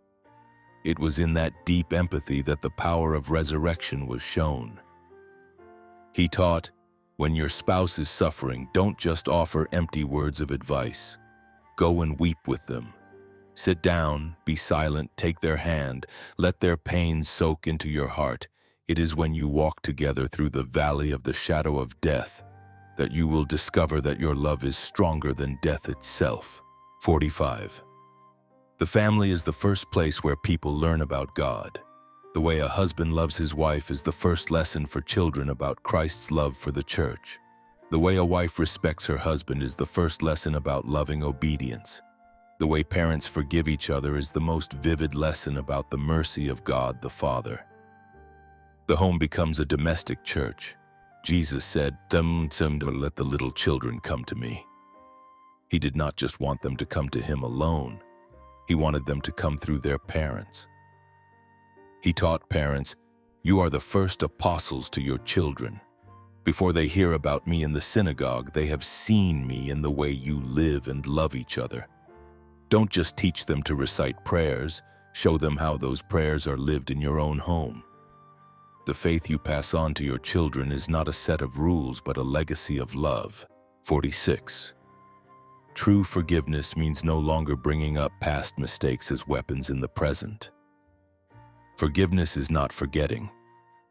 It was in that deep empathy that the power of resurrection was shown. He taught, when your spouse is suffering, don't just offer empty words of advice. Go and weep with them. Sit down, be silent, take their hand, let their pain soak into your heart. It is when you walk together through the valley of the shadow of death that you will discover that your love is stronger than death itself. 45. The family is the first place where people learn about God. The way a husband loves his wife is the first lesson for children about Christ's love for the church. The way a wife respects her husband is the first lesson about loving obedience. The way parents forgive each other is the most vivid lesson about the mercy of God the Father. The home becomes a domestic church. Jesus said, "Let the little children come to me." He did not just want them to come to him alone. He wanted them to come through their parents. He taught parents, "You are the first apostles to your children. Before they hear about me in the synagogue, they have seen me in the way you live and love each other." Don't just teach them to recite prayers, show them how those prayers are lived in your own home. The faith you pass on to your children is not a set of rules but a legacy of love. 46. True forgiveness means no longer bringing up past mistakes as weapons in the present. Forgiveness is not forgetting,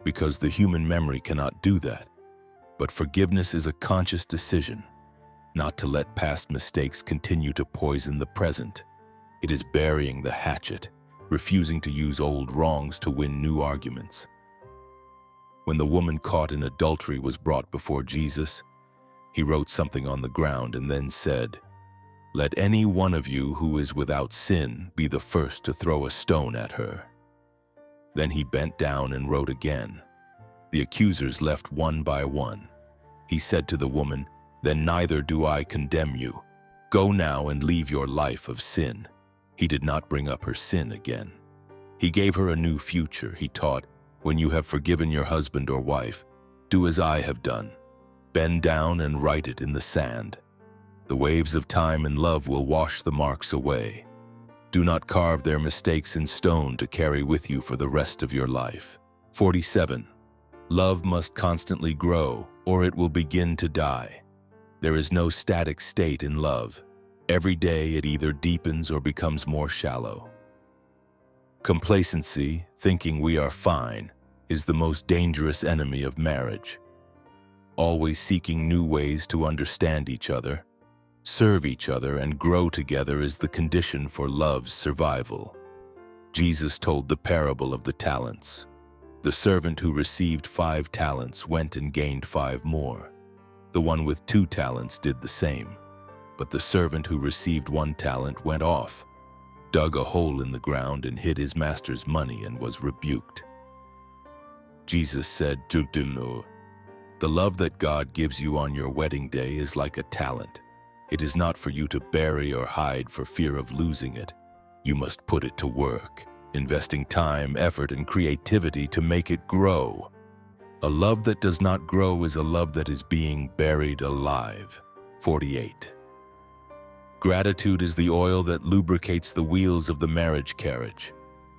because the human memory cannot do that. But forgiveness is a conscious decision, not to let past mistakes continue to poison the present. It is burying the hatchet, refusing to use old wrongs to win new arguments. When the woman caught in adultery was brought before Jesus, he wrote something on the ground and then said, "Let any one of you who is without sin be the first to throw a stone at her." Then he bent down and wrote again. The accusers left one by one. He said to the woman, "Then neither do I condemn you. Go now and leave your life of sin." He did not bring up her sin again. He gave her a new future. He taught, "When you have forgiven your husband or wife, do as I have done. Bend down and write it in the sand. The waves of time and love will wash the marks away. Do not carve their mistakes in stone to carry with you for the rest of your life." 47. Love must constantly grow, or it will begin to die. There is no static state in love. Every day it either deepens or becomes more shallow. Complacency, thinking we are fine, is the most dangerous enemy of marriage. Always seeking new ways to understand each other, serve each other, and grow together is the condition for love's survival. Jesus told the parable of the talents. The servant who received 5 talents went and gained 5 more. The one with 2 talents did the same. But the servant who received 1 talent went off, dug a hole in the ground, and hid his master's money and was rebuked. Jesus said, "The love that God gives you on your wedding day is like a talent. It is not for you to bury or hide for fear of losing it. You must put it to work, investing time, effort, and creativity to make it grow. A love that does not grow is a love that is being buried alive." 48. Gratitude is the oil that lubricates the wheels of the marriage carriage.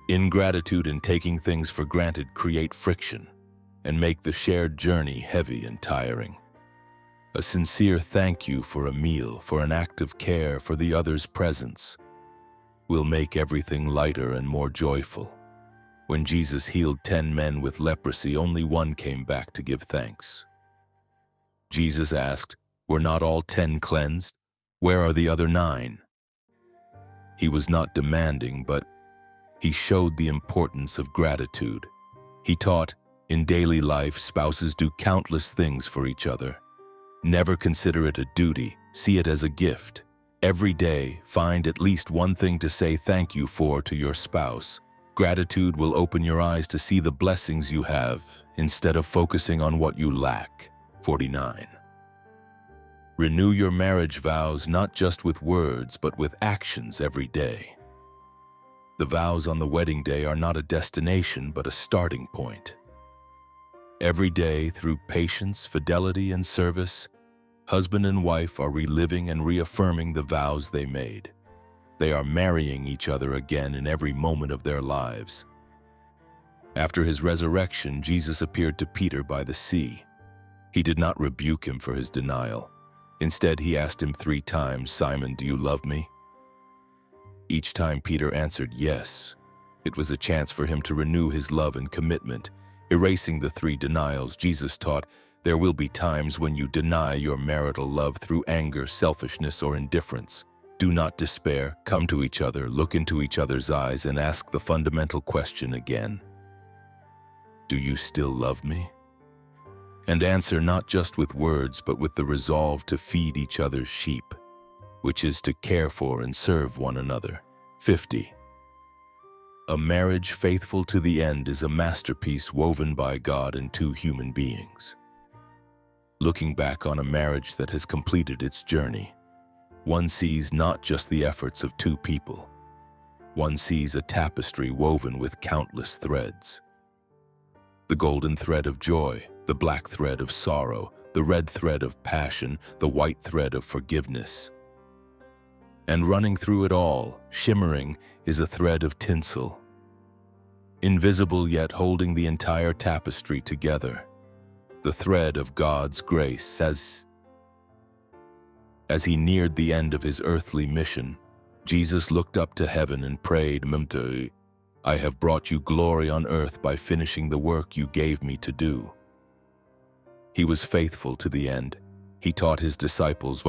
Ingratitude and taking things for granted create friction and make the shared journey heavy and tiring. A sincere thank you for a meal, for an act of care, for the other's presence, will make everything lighter and more joyful. When Jesus healed 10 men with leprosy, only 1 came back to give thanks. Jesus asked, "Were not all 10 cleansed? Where are the other 9? He was not demanding, but he showed the importance of gratitude. He taught, in daily life, spouses do countless things for each other. Never consider it a duty, see it as a gift. Every day, find at least 1 thing to say thank you for to your spouse. Gratitude will open your eyes to see the blessings you have, instead of focusing on what you lack." 49. Renew your marriage vows not just with words, but with actions every day. The vows on the wedding day are not a destination, but a starting point. Every day, through patience, fidelity, and service, husband and wife are reliving and reaffirming the vows they made. They are marrying each other again in every moment of their lives. After his resurrection, Jesus appeared to Peter by the sea. He did not rebuke him for his denial. Instead, he asked him 3 times, "Simon, do you love me?" Each time Peter answered yes. It was a chance for him to renew his love and commitment. Erasing the three denials, Jesus taught, there will be times when you deny your marital love through anger, selfishness, or indifference. Do not despair. Come to each other, look into each other's eyes, and ask the fundamental question again. Do you still love me? And answer not just with words, but with the resolve to feed each other's sheep, which is to care for and serve one another. 50. A marriage faithful to the end is a masterpiece woven by God and two human beings. Looking back on a marriage that has completed its journey, one sees not just the efforts of two people. One sees a tapestry woven with countless threads. The golden thread of joy, the black thread of sorrow, the red thread of passion, the white thread of forgiveness. And running through it all, shimmering, is a thread of tinsel. Invisible yet holding the entire tapestry together, the thread of God's grace. As he neared the end of his earthly mission, Jesus looked up to heaven and prayed, I have brought you glory on earth by finishing the work you gave me to do. He was faithful to the end. He taught his disciples,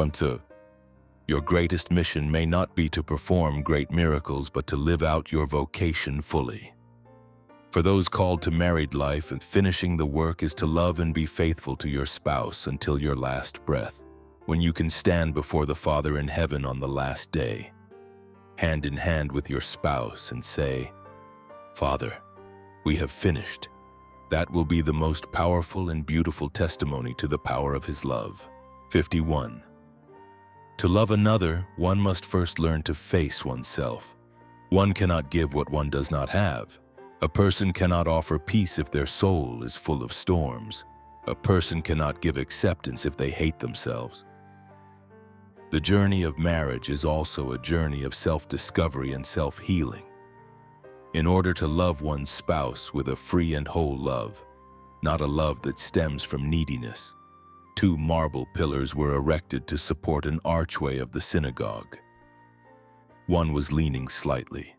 your greatest mission may not be to perform great miracles, but to live out your vocation fully. For those called to married life, and finishing the work is to love and be faithful to your spouse until your last breath, when you can stand before the Father in heaven on the last day, hand in hand with your spouse, and say, Father, we have finished. That will be the most powerful and beautiful testimony to the power of his love. 51. To love another, one must first learn to face oneself. One cannot give what one does not have. A person cannot offer peace if their soul is full of storms. A person cannot give acceptance if they hate themselves. The journey of marriage is also a journey of self-discovery and self-healing. In order to love one's spouse with a free and whole love, not a love that stems from neediness, two marble pillars were erected to support an archway of the synagogue. One was leaning slightly.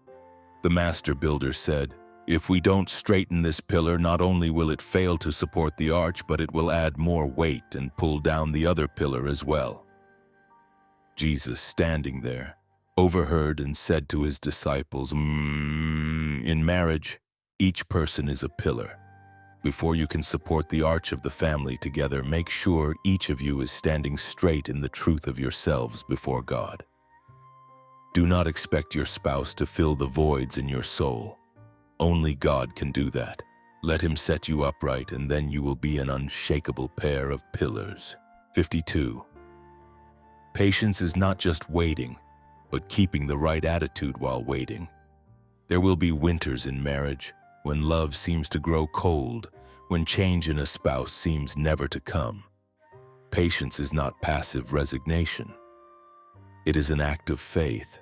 The master builder said, if we don't straighten this pillar, not only will it fail to support the arch, but it will add more weight and pull down the other pillar as well. Jesus, standing there, overheard and said to his disciples, in marriage, each person is a pillar. Before you can support the arch of the family together, make sure each of you is standing straight in the truth of yourselves before God. Do not expect your spouse to fill the voids in your soul. Only God can do that. Let him set you upright, and then you will be an unshakable pair of pillars. 52. Patience is not just waiting, but keeping the right attitude while waiting. There will be winters in marriage, when love seems to grow cold, when change in a spouse seems never to come. Patience is not passive resignation. It is an act of faith,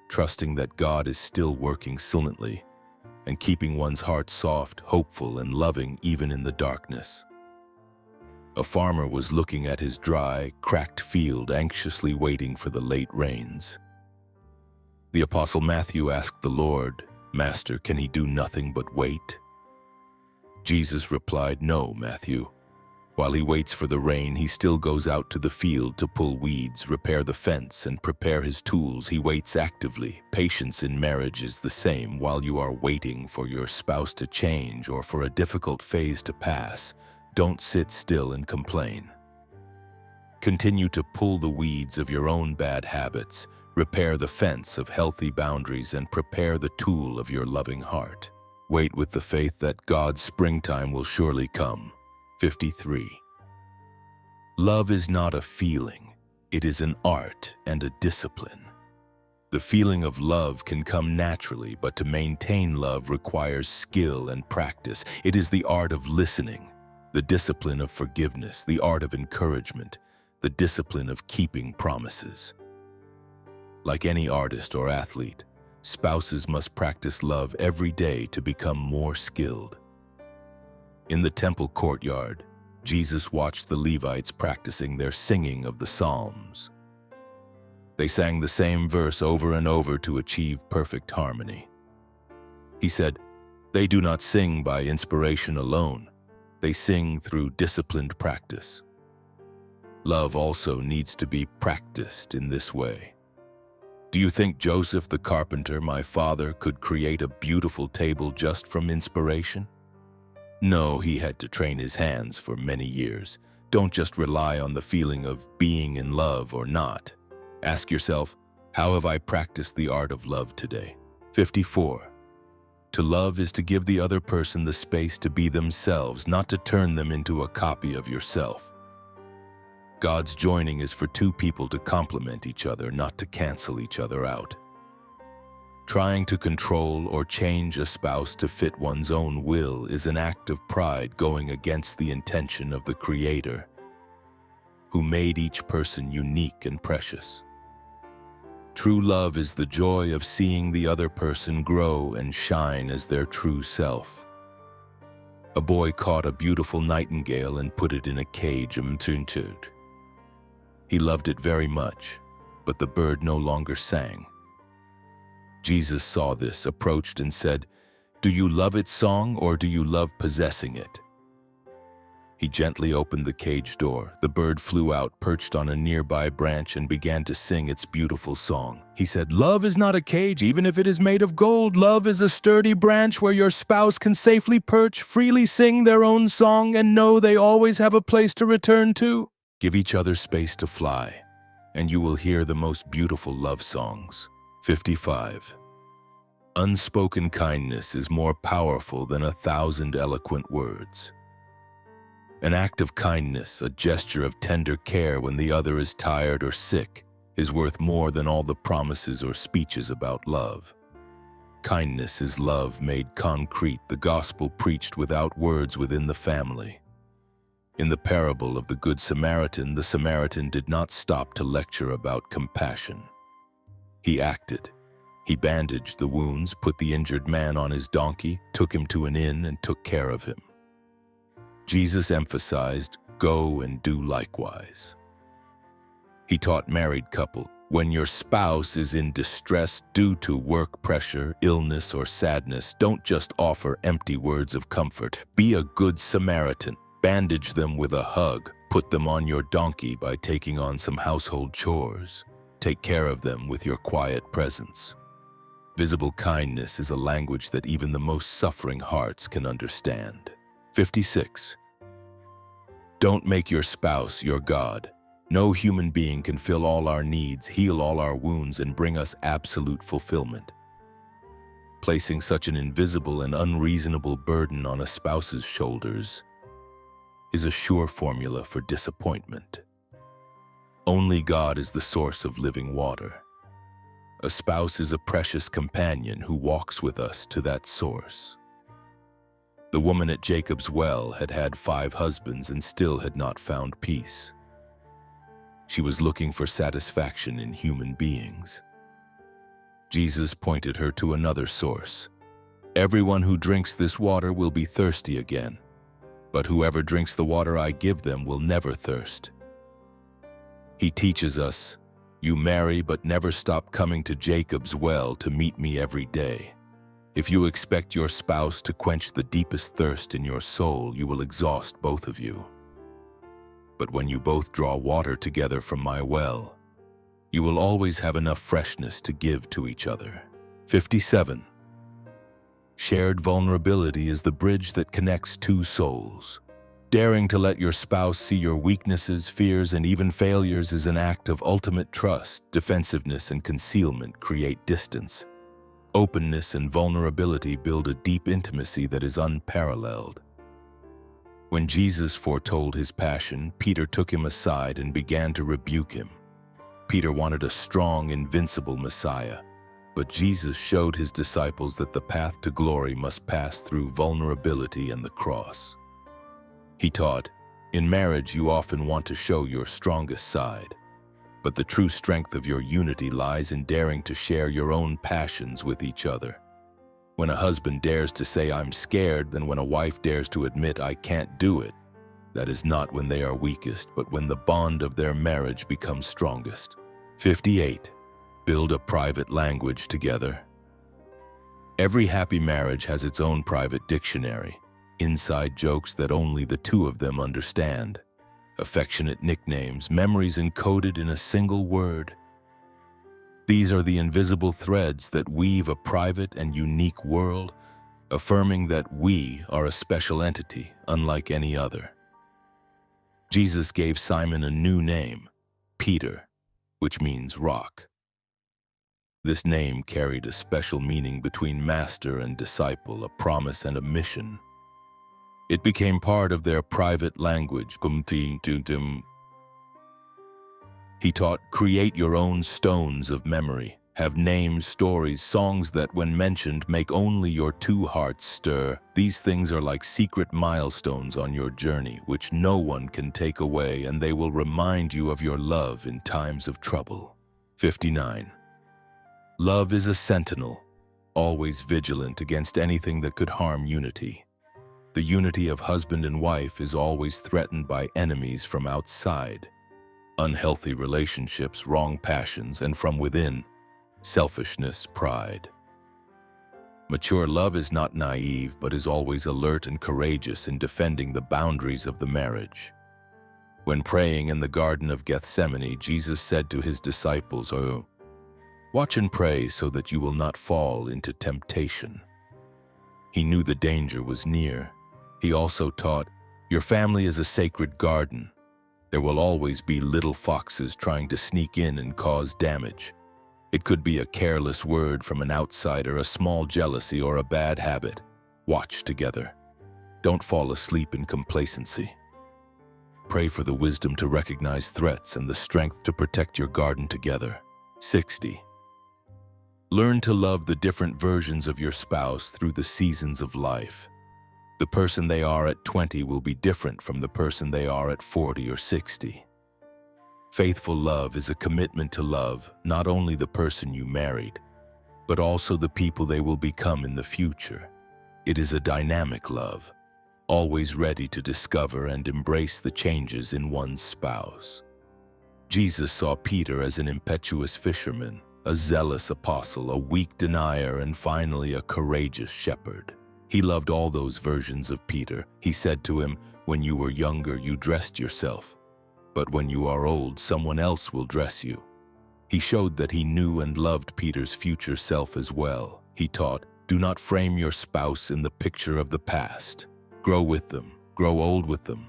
trusting that God is still working silently, and keeping one's heart soft, hopeful, and loving even in the darkness. A farmer was looking at his dry, cracked field, anxiously waiting for the late rains. The Apostle Matthew asked the Lord, Master, can he do nothing but wait? Jesus replied, No, Matthew. While he waits for the rain, he still goes out to the field to pull weeds, repair the fence, and prepare his tools. He waits actively. Patience in marriage is the same. While you are waiting for your spouse to change or for a difficult phase to pass, don't sit still and complain. Continue to pull the weeds of your own bad habits, repair the fence of healthy boundaries, and prepare the tool of your loving heart. Wait with the faith that God's springtime will surely come. 53. Love is not a feeling, it is an art and a discipline. The feeling of love can come naturally, but to maintain love requires skill and practice. It is the art of listening, the discipline of forgiveness, the art of encouragement, the discipline of keeping promises. Like any artist or athlete, spouses must practice love every day to become more skilled. In the temple courtyard, Jesus watched the Levites practicing their singing of the Psalms. They sang the same verse over and over to achieve perfect harmony. He said, They do not sing by inspiration alone. They sing through disciplined practice. Love also needs to be practiced in this way. Do you think Joseph the carpenter, my father, could create a beautiful table just from inspiration? No, he had to train his hands for many years. Don't just rely on the feeling of being in love or not. Ask yourself, how have I practiced the art of love today? 54. To love is to give the other person the space to be themselves, not to turn them into a copy of yourself. God's joining is for two people to complement each other, not to cancel each other out. Trying to control or change a spouse to fit one's own will is an act of pride going against the intention of the Creator, who made each person unique and precious. True love is the joy of seeing the other person grow and shine as their true self. A boy caught a beautiful nightingale and put it in a cage. He loved it very much, but the bird no longer sang. Jesus saw this, approached and said, "Do you love its song or do you love possessing it?" He gently opened the cage door. The bird flew out, perched on a nearby branch, and began to sing its beautiful song. He said, "Love is not a cage, even if it is made of gold. Love is a sturdy branch where your spouse can safely perch, freely sing their own song, and know they always have a place to return to." Give each other space to fly, and you will hear the most beautiful love songs. 55. Unspoken kindness is more powerful than 1,000 eloquent words. An act of kindness, a gesture of tender care when the other is tired or sick, is worth more than all the promises or speeches about love. Kindness is love made concrete, the gospel preached without words within the family. In the parable of the Good Samaritan, the Samaritan did not stop to lecture about compassion. He acted. He bandaged the wounds, put the injured man on his donkey, took him to an inn, and took care of him. Jesus emphasized, "Go and do likewise." He taught married couple, when your spouse is in distress due to work pressure, illness, or sadness, don't just offer empty words of comfort. Be a good Samaritan. Bandage them with a hug. Put them on your donkey by taking on some household chores. Take care of them with your quiet presence. Visible kindness is a language that even the most suffering hearts can understand. 56. Don't make your spouse your God. No human being can fill all our needs, heal all our wounds, and bring us absolute fulfillment. Placing such an invisible and unreasonable burden on a spouse's shoulders is a sure formula for disappointment. Only God is the source of living water. A spouse is a precious companion who walks with us to that source. The woman at Jacob's well had had 5 husbands and still had not found peace. She was looking for satisfaction in human beings. Jesus pointed her to another source. Everyone who drinks this water will be thirsty again, but whoever drinks the water I give them will never thirst. He teaches us, you marry but never stop coming to Jacob's well to meet me every day. If you expect your spouse to quench the deepest thirst in your soul, you will exhaust both of you. But when you both draw water together from my well, you will always have enough freshness to give to each other. 57. Shared vulnerability is the bridge that connects 2 souls. Daring to let your spouse see your weaknesses, fears, and even failures is an act of ultimate trust. Defensiveness and concealment create distance. Openness and vulnerability build a deep intimacy that is unparalleled. When Jesus foretold his passion, Peter took him aside and began to rebuke him. Peter wanted a strong, invincible Messiah, but Jesus showed his disciples that the path to glory must pass through vulnerability and the cross. He taught, in marriage you often want to show your strongest side, but the true strength of your unity lies in daring to share your own passions with each other. When a husband dares to say, I'm scared, then when a wife dares to admit, I can't do it, that is not when they are weakest, but when the bond of their marriage becomes strongest. 58. Build a private language together. Every happy marriage has its own private dictionary, inside jokes that only the two of them understand, affectionate nicknames, memories encoded in a single word. These are the invisible threads that weave a private and unique world, affirming that we are a special entity, unlike any other. Jesus gave Simon a new name, Peter, which means rock. This name carried a special meaning between master and disciple, a promise and a mission. It became part of their private language. He taught, create your own stones of memory, have names, stories, songs that when mentioned make only your two hearts stir. These things are like secret milestones on your journey, which no one can take away, and they will remind you of your love in times of trouble. 59. Love is a sentinel, always vigilant against anything that could harm unity. The unity of husband and wife is always threatened by enemies from outside, unhealthy relationships, wrong passions, and from within, selfishness, pride. Mature love is not naive, but is always alert and courageous in defending the boundaries of the marriage. When praying in the Garden of Gethsemane, Jesus said to his disciples, "Watch and pray so that you will not fall into temptation." He knew the danger was near. He also taught, your family is a sacred garden. There will always be little foxes trying to sneak in and cause damage. It could be a careless word from an outsider, a small jealousy, or a bad habit. Watch together. Don't fall asleep in complacency. Pray for the wisdom to recognize threats and the strength to protect your garden together. 60. Learn to love the different versions of your spouse through the seasons of life. The person they are at 20 will be different from the person they are at 40 or 60. Faithful love is a commitment to love not only the person you married, but also the people they will become in the future. It is a dynamic love, always ready to discover and embrace the changes in one's spouse. Jesus saw Peter as an impetuous fisherman, a zealous apostle, a weak denier, and finally a courageous shepherd. He loved all those versions of Peter. He said to him, when you were younger, you dressed yourself, but when you are old, someone else will dress you. He showed that he knew and loved Peter's future self as well. He taught, do not frame your spouse in the picture of the past. Grow with them, grow old with them.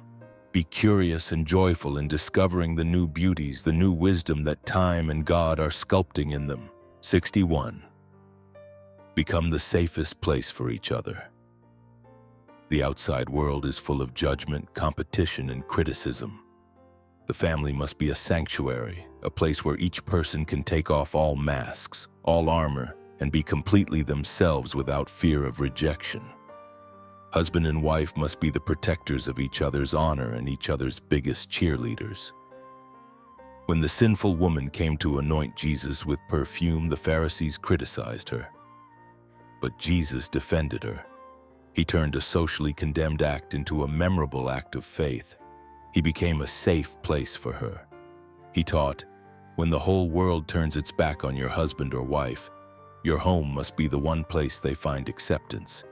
Be curious and joyful in discovering the new beauties, the new wisdom that time and God are sculpting in them. 61. Become the safest place for each other. The outside world is full of judgment, competition, and criticism. The family must be a sanctuary, a place where each person can take off all masks, all armor, and be completely themselves without fear of rejection. Husband and wife must be the protectors of each other's honor and each other's biggest cheerleaders. When the sinful woman came to anoint Jesus with perfume, the Pharisees criticized her. But Jesus defended her. He turned a socially condemned act into a memorable act of faith. He became a safe place for her. He taught, when the whole world turns its back on your husband or wife, your home must be the one place they find acceptance.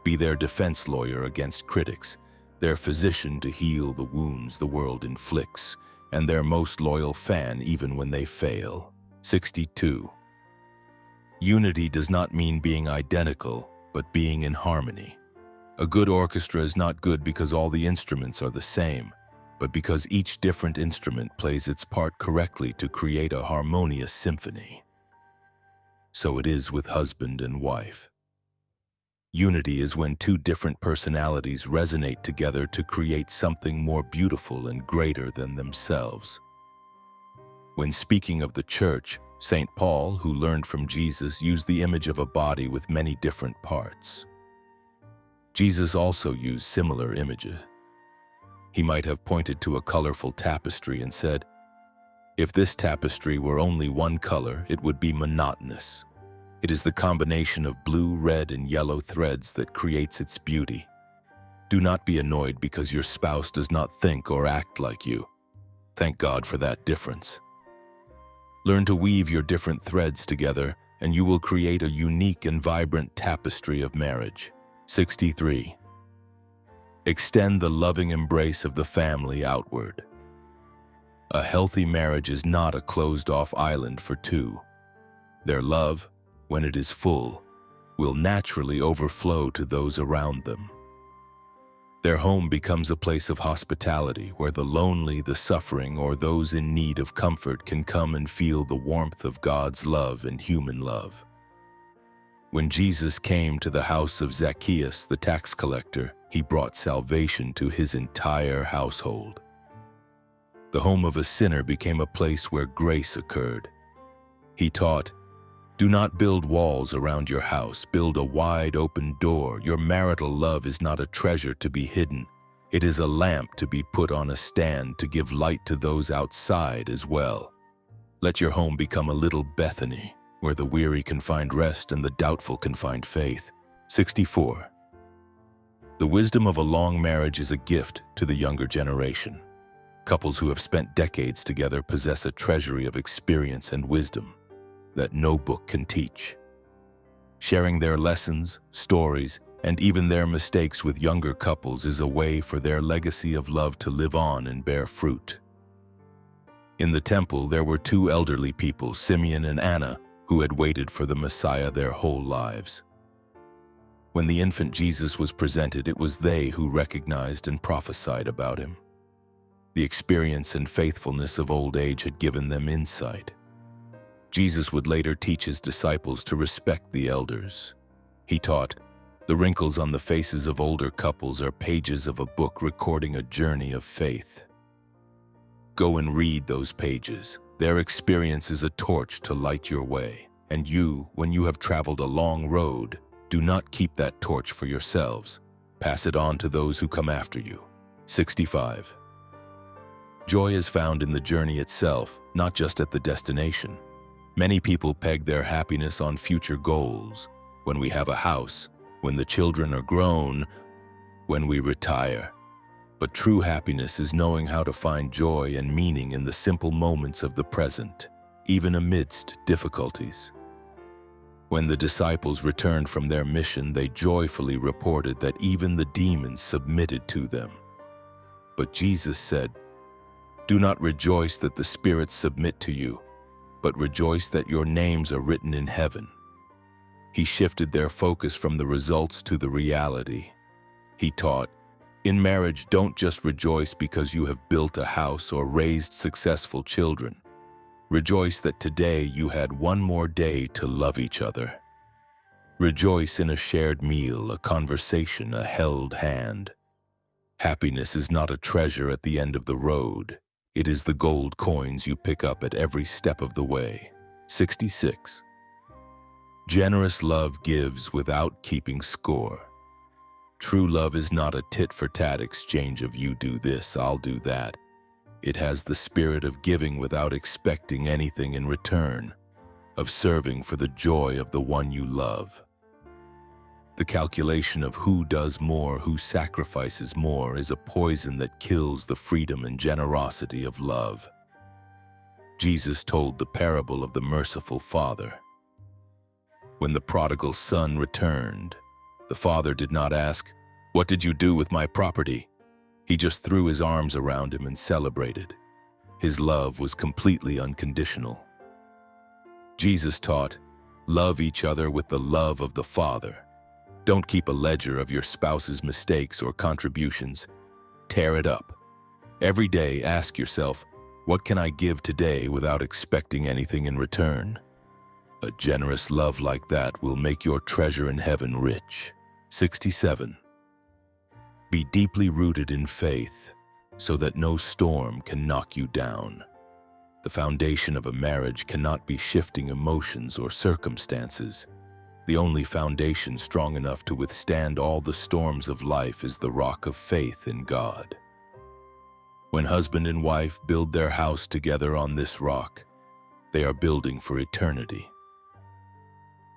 Be their defense lawyer against critics, their physician to heal the wounds the world inflicts, and their most loyal fan even when they fail. 62. Unity does not mean being identical, but being in harmony. A good orchestra is not good because all the instruments are the same, but because each different instrument plays its part correctly to create a harmonious symphony. So it is with husband and wife. Unity is when two different personalities resonate together to create something more beautiful and greater than themselves. When speaking of the church, St. Paul, who learned from Jesus, used the image of a body with many different parts. Jesus also used similar images. He might have pointed to a colorful tapestry and said, if this tapestry were only one color, it would be monotonous. It is the combination of blue, red, and yellow threads that creates its beauty. Do not be annoyed because your spouse does not think or act like you. Thank God for that difference. Learn to weave your different threads together, and you will create a unique and vibrant tapestry of marriage. 63. Extend the loving embrace of the family outward. A healthy marriage is not a closed-off island for two. Their love, when it is full, will naturally overflow to those around them. Their home becomes a place of hospitality where the lonely, the suffering, or those in need of comfort can come and feel the warmth of God's love and human love. When Jesus came to the house of Zacchaeus, the tax collector, he brought salvation to his entire household. The home of a sinner became a place where grace occurred. He taught, "Do not build walls around your house, build a wide open door. Your marital love is not a treasure to be hidden. It is a lamp to be put on a stand to give light to those outside as well. Let your home become a little Bethany, where the weary can find rest and the doubtful can find faith." 64. The wisdom of a long marriage is a gift to the younger generation. Couples who have spent decades together possess a treasury of experience and wisdom that no book can teach. Sharing their lessons, stories, and even their mistakes with younger couples is a way for their legacy of love to live on and bear fruit. In the temple, there were two elderly people, Simeon and Anna, who had waited for the Messiah their whole lives. When the infant Jesus was presented, it was they who recognized and prophesied about him. The experience and faithfulness of old age had given them insight. Jesus would later teach his disciples to respect the elders. He taught, "The wrinkles on the faces of older couples are pages of a book recording a journey of faith. Go and read those pages. Their experience is a torch to light your way. And you, when you have traveled a long road, do not keep that torch for yourselves. Pass it on to those who come after you." 65. Joy is found in the journey itself, not just at the destination. Many people peg their happiness on future goals, when we have a house, when the children are grown, when we retire. But true happiness is knowing how to find joy and meaning in the simple moments of the present, even amidst difficulties. When the disciples returned from their mission, they joyfully reported that even the demons submitted to them. But Jesus said, "Do not rejoice that the spirits submit to you, but rejoice that your names are written in heaven." He shifted their focus from the results to the reality. He taught, "In marriage, don't just rejoice because you have built a house or raised successful children. Rejoice that today you had one more day to love each other. Rejoice in a shared meal, a conversation, a held hand. Happiness is not a treasure at the end of the road. It is the gold coins you pick up at every step of the way." 66. Generous love gives without keeping score. True love is not a tit-for-tat exchange of you do this, I'll do that. It has the spirit of giving without expecting anything in return, of serving for the joy of the one you love. The calculation of who does more, who sacrifices more, is a poison that kills the freedom and generosity of love. Jesus told the parable of the merciful father. When the prodigal son returned, the father did not ask, "What did you do with my property?" He just threw his arms around him and celebrated. His love was completely unconditional. Jesus taught, "Love each other with the love of the Father." Don't keep a ledger of your spouse's mistakes or contributions. Tear it up. Every day, ask yourself, what can I give today without expecting anything in return? A generous love like that will make your treasure in heaven rich. 67. Be deeply rooted in faith so that no storm can knock you down. The foundation of a marriage cannot be shifting emotions or circumstances. The only foundation strong enough to withstand all the storms of life is the rock of faith in God. When husband and wife build their house together on this rock, they are building for eternity.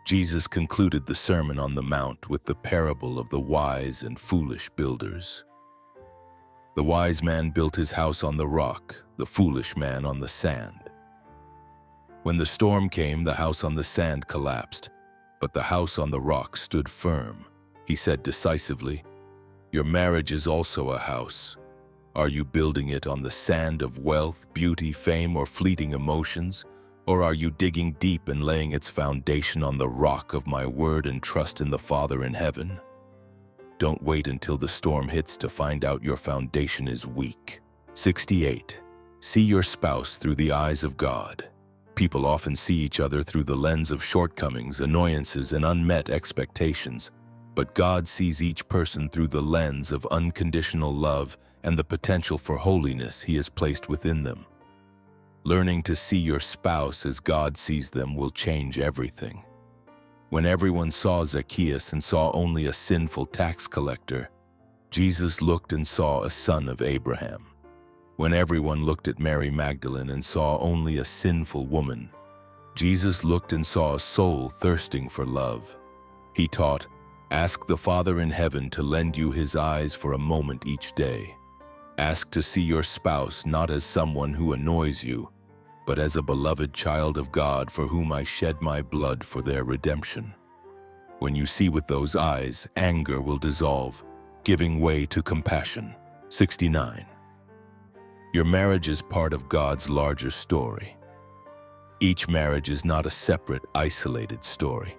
Jesus concluded the Sermon on the Mount with the parable of the wise and foolish builders. The wise man built his house on the rock, the foolish man on the sand. When the storm came, the house on the sand collapsed, but the house on the rock stood firm. He said decisively, "Your marriage is also a house. Are you building it on the sand of wealth, beauty, fame, or fleeting emotions? Or are you digging deep and laying its foundation on the rock of my word and trust in the Father in heaven?" Don't wait until the storm hits to find out your foundation is weak. 68. See your spouse through the eyes of God. People often see each other through the lens of shortcomings, annoyances, and unmet expectations. But God sees each person through the lens of unconditional love and the potential for holiness He has placed within them. Learning to see your spouse as God sees them will change everything. When everyone saw Zacchaeus and saw only a sinful tax collector, Jesus looked and saw a son of Abraham. When everyone looked at Mary Magdalene and saw only a sinful woman, Jesus looked and saw a soul thirsting for love. He taught, "Ask the Father in heaven to lend you His eyes for a moment each day. Ask to see your spouse not as someone who annoys you, but as a beloved child of God for whom I shed my blood for their redemption." When you see with those eyes, anger will dissolve, giving way to compassion. 69. Your marriage is part of God's larger story. Each marriage is not a separate, isolated story.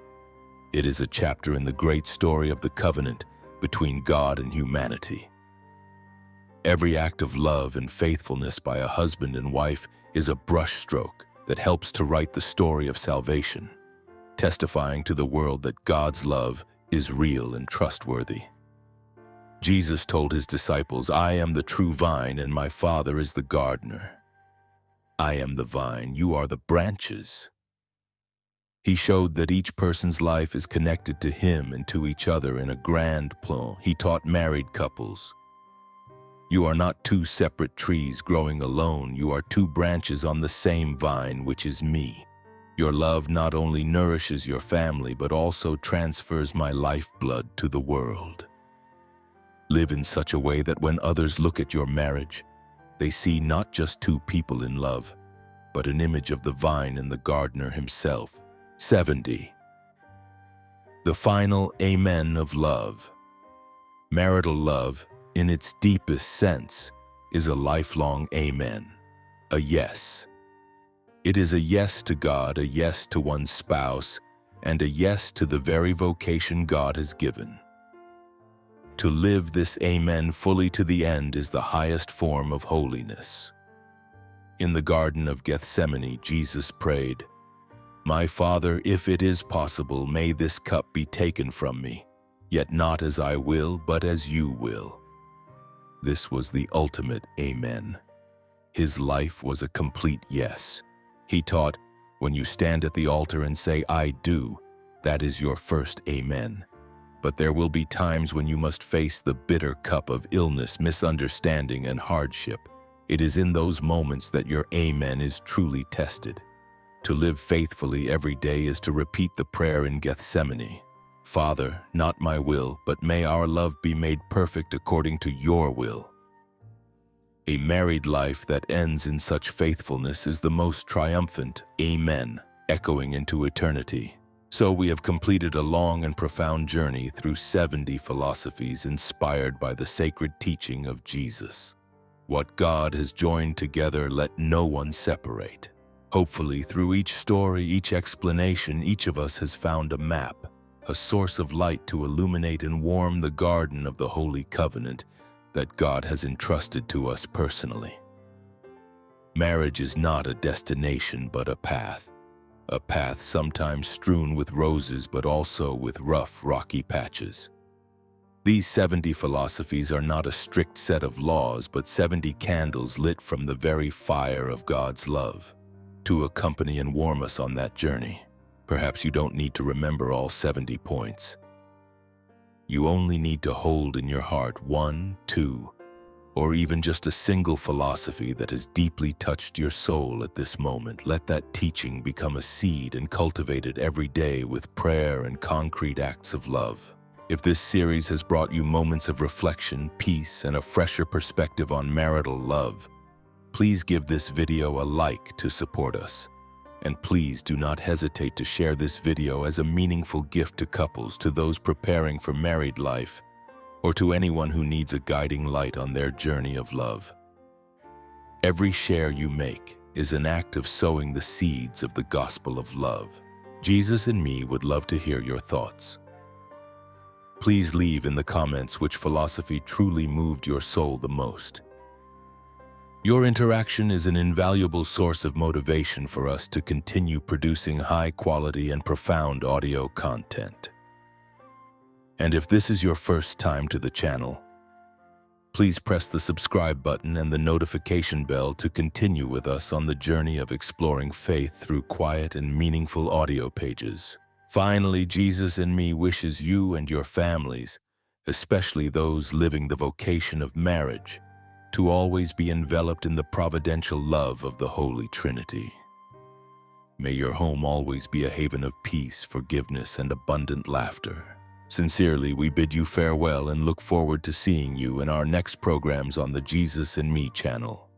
It is a chapter in the great story of the covenant between God and humanity. Every act of love and faithfulness by a husband and wife is a brushstroke that helps to write the story of salvation, testifying to the world that God's love is real and trustworthy. Jesus told His disciples, "I am the true vine and my Father is the gardener. I am the vine, you are the branches." He showed that each person's life is connected to Him and to each other in a grand plan. He taught married couples, "You are not two separate trees growing alone. You are two branches on the same vine, which is me. Your love not only nourishes your family, but also transfers my lifeblood to the world." Live in such a way that when others look at your marriage, they see not just two people in love, but an image of the vine and the gardener himself. 70. The final amen of love. Marital love, in its deepest sense, is a lifelong amen, a yes. It is a yes to God, a yes to one's spouse, and a yes to the very vocation God has given. To live this amen fully to the end is the highest form of holiness. In the Garden of Gethsemane, Jesus prayed, "My Father, if it is possible, may this cup be taken from me, yet not as I will, but as you will." This was the ultimate amen. His life was a complete yes. He taught, when you stand at the altar and say, "I do," that is your first amen. But there will be times when you must face the bitter cup of illness, misunderstanding, and hardship. It is in those moments that your amen is truly tested. To live faithfully every day is to repeat the prayer in Gethsemane. "Father, not my will, but may our love be made perfect according to your will." A married life that ends in such faithfulness is the most triumphant amen, echoing into eternity. So we have completed a long and profound journey through 70 philosophies inspired by the sacred teaching of Jesus. What God has joined together, let no one separate. Hopefully, through each story, each explanation, each of us has found a map, a source of light to illuminate and warm the garden of the Holy Covenant that God has entrusted to us personally. Marriage is not a destination, but a path. A path sometimes strewn with roses, but also with rough, rocky patches. These 70 philosophies are not a strict set of laws, but 70 candles lit from the very fire of God's love, to accompany and warm us on that journey. Perhaps you don't need to remember all 70 points. You only need to hold in your heart 1, 2, or even just a single philosophy that has deeply touched your soul at this moment. Let that teaching become a seed and cultivate it every day with prayer and concrete acts of love. If this series has brought you moments of reflection, peace, and a fresher perspective on marital love, please give this video a like to support us. And please do not hesitate to share this video as a meaningful gift to couples, to those preparing for married life, or to anyone who needs a guiding light on their journey of love. Every share you make is an act of sowing the seeds of the gospel of love. Jesus and me would love to hear your thoughts. Please leave in the comments which philosophy truly moved your soul the most. Your interaction is an invaluable source of motivation for us to continue producing high-quality and profound audio content. And if this is your first time to the channel, please press the subscribe button and the notification bell to continue with us on the journey of exploring faith through quiet and meaningful audio pages. Finally, Jesus and me wishes you and your families, especially those living the vocation of marriage, to always be enveloped in the providential love of the Holy Trinity. May your home always be a haven of peace, forgiveness, and abundant laughter. Sincerely, we bid you farewell and look forward to seeing you in our next programs on the Jesus and Me channel.